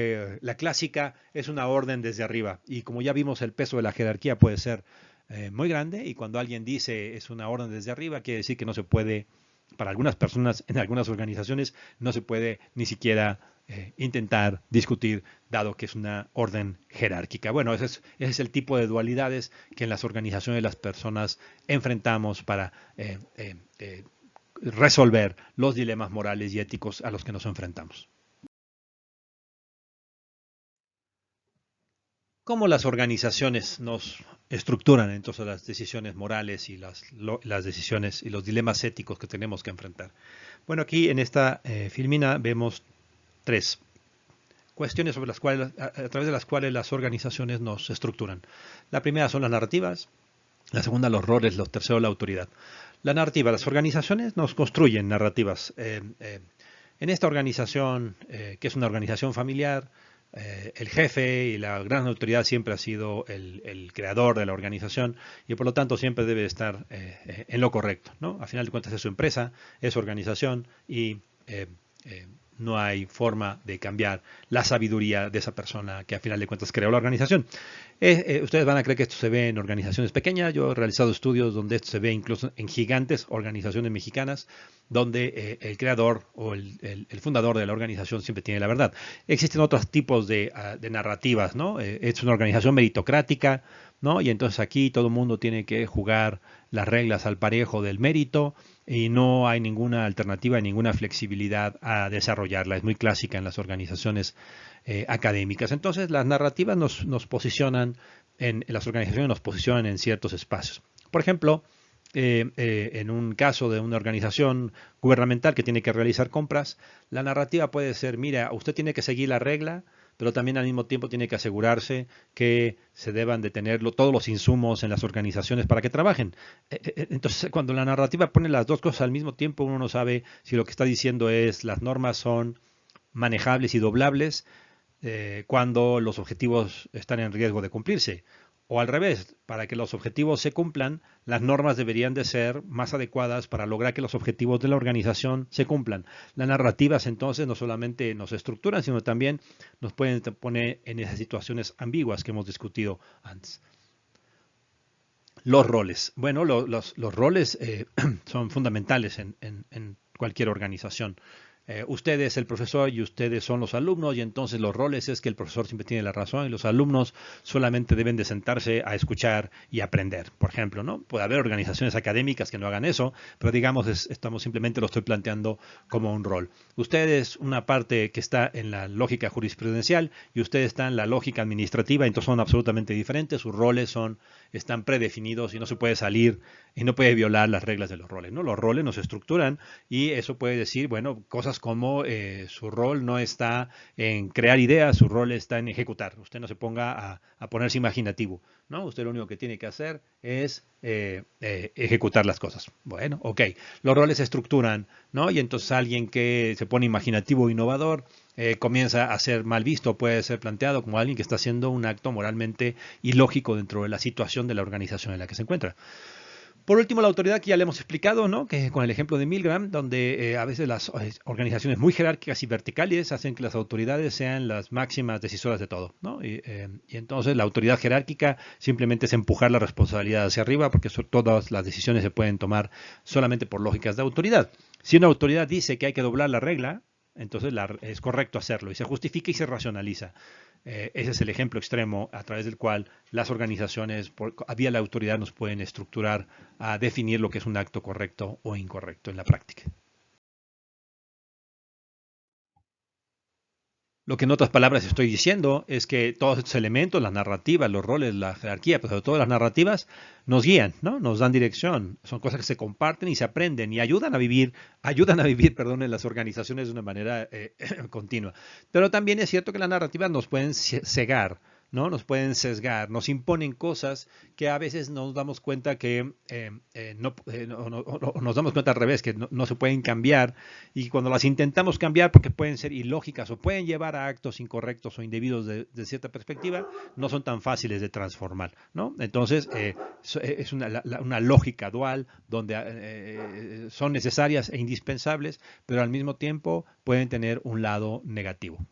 la clásica es una orden desde arriba. Y como ya vimos, el peso de la jerarquía puede ser muy grande, y cuando alguien dice es una orden desde arriba, quiere decir que no se puede, para algunas personas, en algunas organizaciones, no se puede ni siquiera intentar discutir, dado que es una orden jerárquica. Bueno, ese es el tipo de dualidades que en las organizaciones las personas enfrentamos para resolver los dilemas morales y éticos a los que nos enfrentamos. ¿Cómo las organizaciones nos estructuran entonces las decisiones morales y las decisiones y los dilemas éticos que tenemos que enfrentar? Bueno, aquí en esta filmina vemos tres cuestiones sobre las cuales, a través de las cuales las organizaciones nos estructuran. La primera son las narrativas, la segunda los roles, los tercero la autoridad. La narrativa, las organizaciones nos construyen narrativas. En esta organización, que es una organización familiar, el jefe y la gran autoridad siempre ha sido el creador de la organización, y por lo tanto siempre debe estar en lo correcto, ¿no? A final de cuentas es su empresa, es su organización, y no hay forma de cambiar la sabiduría de esa persona que a final de cuentas creó la organización. Ustedes van a creer que esto se ve en organizaciones pequeñas. Yo he realizado estudios donde esto se ve incluso en gigantes organizaciones mexicanas, donde el creador o el fundador de la organización siempre tiene la verdad. Existen otros tipos de narrativas, ¿no? Es una organización meritocrática, ¿no? Y entonces aquí todo el mundo tiene que jugar las reglas al parejo del mérito, y no hay ninguna alternativa, ninguna flexibilidad a desarrollarla. Es muy clásica en las organizaciones académicas. Entonces, las narrativas nos posicionan, las organizaciones nos posicionan en ciertos espacios. Por ejemplo, en un caso de una organización gubernamental que tiene que realizar compras, la narrativa puede ser, mira, usted tiene que seguir la regla, pero también al mismo tiempo tiene que asegurarse que se deban de tener todos los insumos en las organizaciones para que trabajen. Entonces, cuando la narrativa pone las dos cosas al mismo tiempo, uno no sabe si lo que está diciendo es las normas son manejables y doblables cuando los objetivos están en riesgo de cumplirse. O al revés, para que los objetivos se cumplan, las normas deberían de ser más adecuadas para lograr que los objetivos de la organización se cumplan. Las narrativas entonces no solamente nos estructuran, sino también nos pueden poner en esas situaciones ambiguas que hemos discutido antes. Los roles. Bueno, los roles son fundamentales en cualquier organización. Usted es el profesor y ustedes son los alumnos, y entonces los roles es que el profesor siempre tiene la razón y los alumnos solamente deben de sentarse a escuchar y aprender, por ejemplo, ¿no? Puede haber organizaciones académicas que no hagan eso, pero digamos, estamos simplemente lo estoy planteando como un rol. Usted es una parte que está en la lógica jurisprudencial y usted está en la lógica administrativa, entonces son absolutamente diferentes, sus roles están predefinidos y no se puede salir y no puede violar las reglas de los roles, ¿no? Los roles nos estructuran, y eso puede decir, bueno, cosas como su rol no está en crear ideas, su rol está en ejecutar. Usted no se ponga a ponerse imaginativo, ¿no? Usted lo único que tiene que hacer es ejecutar las cosas. Bueno, ok. Los roles se estructuran, ¿no? Y entonces alguien que se pone imaginativo o innovador comienza a ser mal visto, puede ser planteado como alguien que está haciendo un acto moralmente ilógico dentro de la situación de la organización en la que se encuentra. Por último, la autoridad que ya le hemos explicado, ¿no? Que con el ejemplo de Milgram, donde a veces las organizaciones muy jerárquicas y verticales hacen que las autoridades sean las máximas decisoras de todo, ¿no? Y entonces la autoridad jerárquica simplemente es empujar la responsabilidad hacia arriba, porque todas las decisiones se pueden tomar solamente por lógicas de autoridad. Si una autoridad dice que hay que doblar la regla, entonces es correcto hacerlo y se justifica y se racionaliza. Ese es el ejemplo extremo a través del cual las organizaciones, vía la autoridad, nos pueden estructurar a definir lo que es un acto correcto o incorrecto en la práctica. Lo que en otras palabras estoy diciendo es que todos estos elementos, las narrativas, los roles, la jerarquía, pero sobre todo las narrativas, nos guían, ¿no? Nos dan dirección. Son cosas que se comparten y se aprenden y ayudan a vivir, perdón, en las organizaciones de una manera continua. Pero también es cierto que las narrativas nos pueden cegar, ¿no? Nos pueden sesgar, nos imponen cosas que a veces nos damos cuenta que nos damos cuenta al revés, que no se pueden cambiar, y cuando las intentamos cambiar porque pueden ser ilógicas o pueden llevar a actos incorrectos o indebidos de cierta perspectiva, no son tan fáciles de transformar, ¿no? Entonces, es una lógica dual donde son necesarias e indispensables, pero al mismo tiempo pueden tener un lado negativo.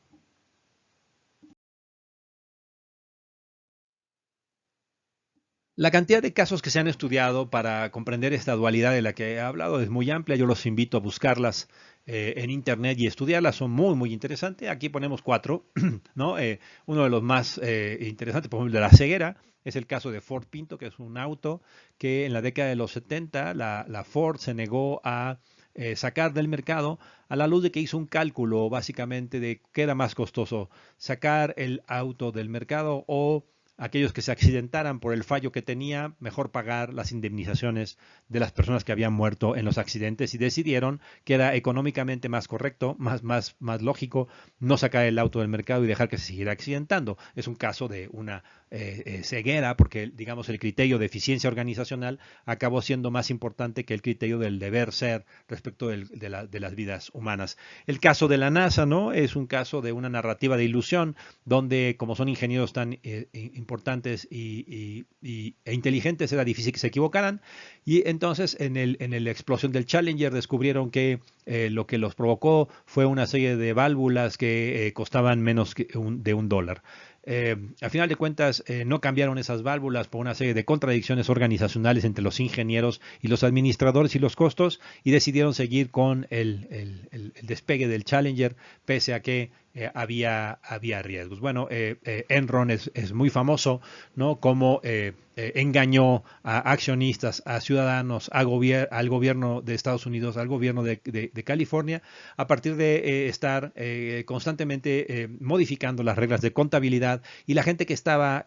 La cantidad de casos que se han estudiado para comprender esta dualidad de la que he hablado es muy amplia. Yo los invito a buscarlas en internet y estudiarlas. Son muy, muy interesantes. Aquí ponemos 4, ¿no? Uno de los más interesantes, por ejemplo, de la ceguera, es el caso de Ford Pinto, que es un auto que en la década de los 70 la Ford se negó a sacar del mercado a la luz de que hizo un cálculo básicamente de qué era más costoso, sacar el auto del mercado o aquellos que se accidentaran por el fallo que tenía, mejor pagar las indemnizaciones de las personas que habían muerto en los accidentes, y decidieron que era económicamente más correcto, más lógico, no sacar el auto del mercado y dejar que se siguiera accidentando. Es un caso de una ceguera, porque digamos el criterio de eficiencia organizacional acabó siendo más importante que el criterio del deber ser respecto de las vidas humanas. El caso de la NASA, ¿no? Es un caso de una narrativa de ilusión, donde como son ingenieros tan importantes e inteligentes, era difícil que se equivocaran, y entonces en la explosión del Challenger descubrieron que lo que los provocó fue una serie de válvulas que costaban menos de $1. Al final de cuentas, no cambiaron esas válvulas por una serie de contradicciones organizacionales entre los ingenieros y los administradores y los costos, y decidieron seguir con el despegue del Challenger, pese a que había riesgos. Bueno, Enron es muy famoso, ¿no? Como engañó a accionistas, a ciudadanos, al gobierno de Estados Unidos, al gobierno de California, a partir de estar constantemente modificando las reglas de contabilidad, y la gente que estaba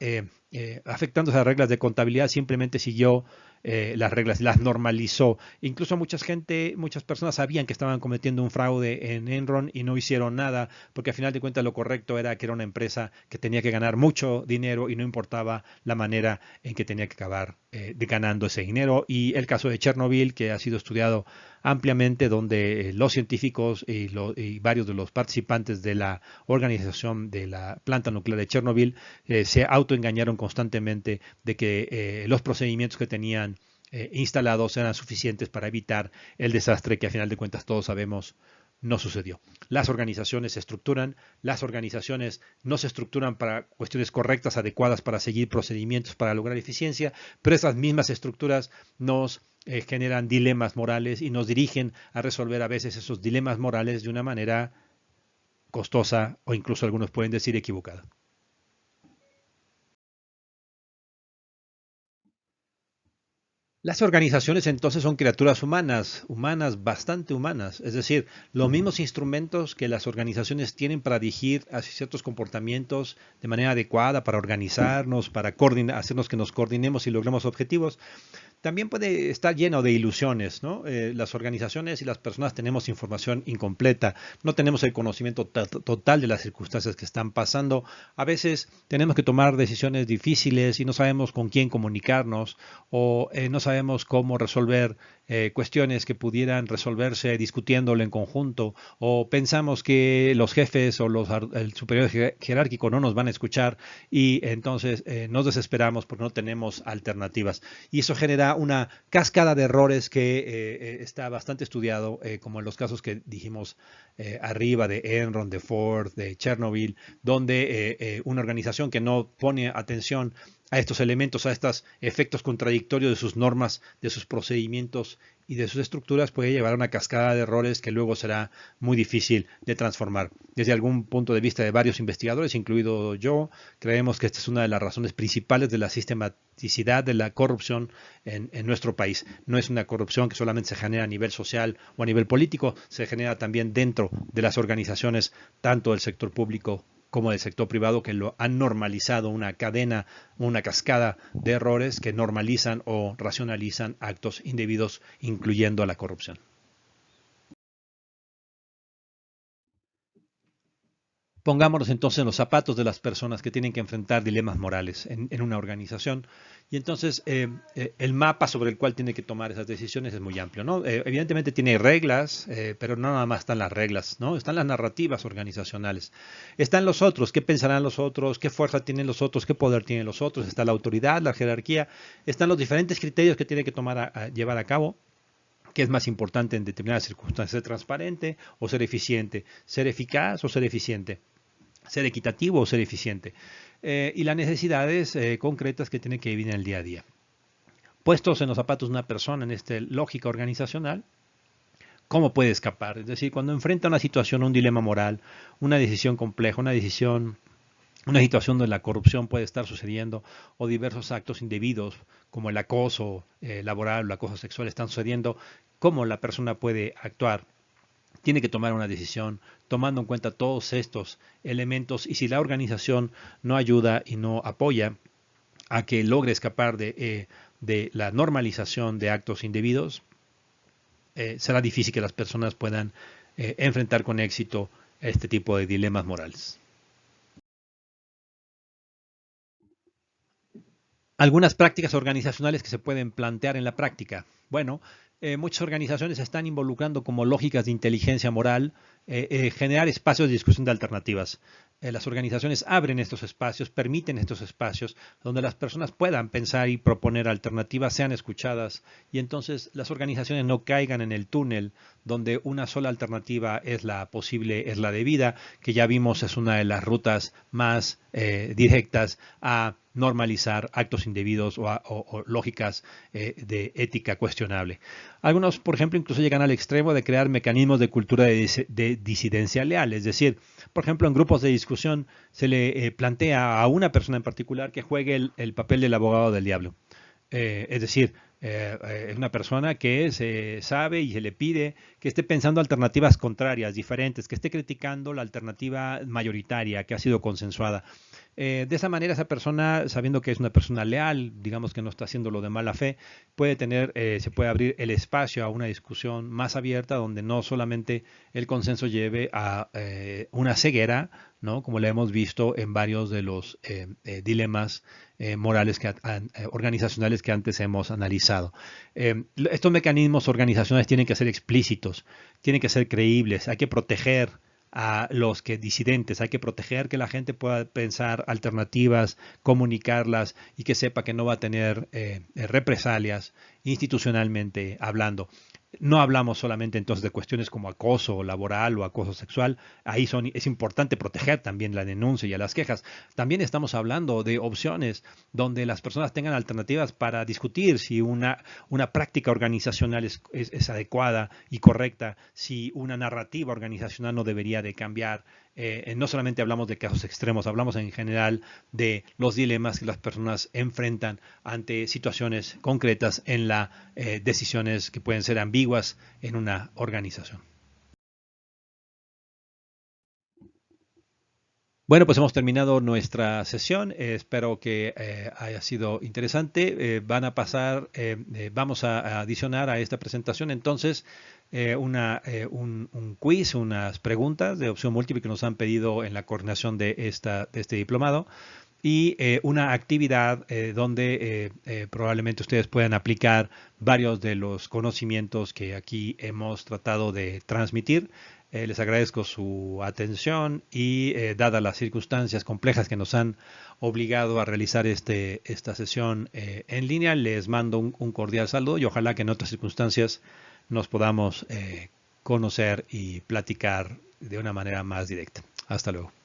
afectando esas reglas de contabilidad simplemente siguió las reglas, las normalizó. Incluso muchas personas sabían que estaban cometiendo un fraude en Enron y no hicieron nada, porque al final de cuentas lo correcto era que era una empresa que tenía que ganar mucho dinero y no importaba la manera en que tenía que acabar ganando ese dinero. Y el caso de Chernobyl, que ha sido estudiado ampliamente, donde los científicos y varios de los participantes de la organización de la planta nuclear de Chernobyl se autoengañaron constantemente de que los procedimientos que tenían instalados eran suficientes para evitar el desastre que a final de cuentas todos sabemos no sucedió. Las organizaciones se estructuran, las organizaciones no se estructuran para cuestiones correctas, adecuadas, para seguir procedimientos, para lograr eficiencia, pero esas mismas estructuras nos generan dilemas morales y nos dirigen a resolver a veces esos dilemas morales de una manera costosa o incluso algunos pueden decir equivocada. Las organizaciones entonces son criaturas humanas, bastante humanas, es decir, los mismos instrumentos que las organizaciones tienen para dirigir hacia ciertos comportamientos de manera adecuada, para organizarnos, para hacernos que nos coordinemos y logremos objetivos, también puede estar lleno de ilusiones, ¿no? Las organizaciones y las personas tenemos información incompleta, no tenemos el conocimiento total de las circunstancias que están pasando. A veces tenemos que tomar decisiones difíciles y no sabemos con quién comunicarnos, o no sabemos cómo resolver cuestiones que pudieran resolverse discutiéndolo en conjunto, o pensamos que los jefes o el superior jerárquico no nos van a escuchar y entonces nos desesperamos porque no tenemos alternativas. Y eso genera una cascada de errores que está bastante estudiado, como en los casos que dijimos arriba de Enron, de Ford, de Chernobyl, donde una organización que no pone atención a estos elementos, a estos efectos contradictorios de sus normas, de sus procedimientos y de sus estructuras, puede llevar a una cascada de errores que luego será muy difícil de transformar. Desde algún punto de vista de varios investigadores, incluido yo, creemos que esta es una de las razones principales de la sistematicidad de la corrupción en nuestro país. No es una corrupción que solamente se genera a nivel social o a nivel político, se genera también dentro de las organizaciones, tanto del sector público como del sector privado, que lo han normalizado, una cadena, una cascada de errores que normalizan o racionalizan actos indebidos, incluyendo a la corrupción. Pongámonos entonces en los zapatos de las personas que tienen que enfrentar dilemas morales en una organización. Y entonces el mapa sobre el cual tiene que tomar esas decisiones es muy amplio, ¿no? Evidentemente tiene reglas, pero no nada más están las reglas, ¿no? Están las narrativas organizacionales. Están los otros, qué pensarán los otros, qué fuerza tienen los otros, qué poder tienen los otros. Está la autoridad, la jerarquía. Están los diferentes criterios que tiene que llevar a cabo. ¿Qué es más importante en determinadas circunstancias? ¿Ser transparente o ser eficiente? ¿Ser eficaz o ser eficiente? ¿Ser equitativo o ser eficiente? Y las necesidades concretas que tiene que vivir en el día a día. Puestos en los zapatos de una persona en esta lógica organizacional, ¿cómo puede escapar? Es decir, cuando enfrenta una situación, un dilema moral, una decisión compleja, una situación donde la corrupción puede estar sucediendo o diversos actos indebidos como el acoso laboral o el acoso sexual están sucediendo, ¿cómo la persona puede actuar? Tiene que tomar una decisión tomando en cuenta todos estos elementos, y si la organización no ayuda y no apoya a que logre escapar de la normalización de actos indebidos, será difícil que las personas puedan enfrentar con éxito este tipo de dilemas morales. Algunas prácticas organizacionales que se pueden plantear en la práctica. Bueno, muchas organizaciones están involucrando como lógicas de inteligencia moral generar espacios de discusión de alternativas. Las organizaciones abren estos espacios, permiten estos espacios donde las personas puedan pensar y proponer alternativas, sean escuchadas, y entonces las organizaciones no caigan en el túnel donde una sola alternativa es la posible, es la debida, que ya vimos es una de las rutas más directas a normalizar actos indebidos o lógicas de ética cuestionable. Algunos, por ejemplo, incluso llegan al extremo de crear mecanismos de cultura de disidencia leal, es decir, por ejemplo, en grupos de discusión se le plantea a una persona en particular que juegue el papel del abogado del diablo. Es decir, es una persona que se sabe y se le pide que esté pensando alternativas contrarias, diferentes, que esté criticando la alternativa mayoritaria que ha sido consensuada. De esa manera, esa persona, sabiendo que es una persona leal, digamos que no está haciéndolo de mala fe, se puede abrir el espacio a una discusión más abierta donde no solamente el consenso lleve a una ceguera, ¿no? Como le hemos visto en varios de los dilemas morales organizacionales que antes hemos analizado. Estos mecanismos organizacionales tienen que ser explícitos, tienen que ser creíbles, hay que proteger a los que disidentes, hay que proteger que la gente pueda pensar alternativas, comunicarlas y que sepa que no va a tener represalias institucionalmente hablando. No hablamos solamente entonces de cuestiones como acoso laboral o acoso sexual. Es importante proteger también la denuncia y a las quejas. También estamos hablando de opciones donde las personas tengan alternativas para discutir si una práctica organizacional es adecuada y correcta, si una narrativa organizacional no debería de cambiar. No solamente hablamos de casos extremos, hablamos en general de los dilemas que las personas enfrentan ante situaciones concretas en las decisiones que pueden ser ambiguas en una organización. Bueno, pues hemos terminado nuestra sesión. Espero que haya sido interesante. Vamos a adicionar a esta presentación entonces un quiz, unas preguntas de opción múltiple que nos han pedido en la coordinación de este diplomado. y una actividad donde probablemente ustedes puedan aplicar varios de los conocimientos que aquí hemos tratado de transmitir. Les agradezco su atención y dadas las circunstancias complejas que nos han obligado a realizar esta sesión en línea, les mando un cordial saludo y ojalá que en otras circunstancias nos podamos conocer y platicar de una manera más directa. Hasta luego.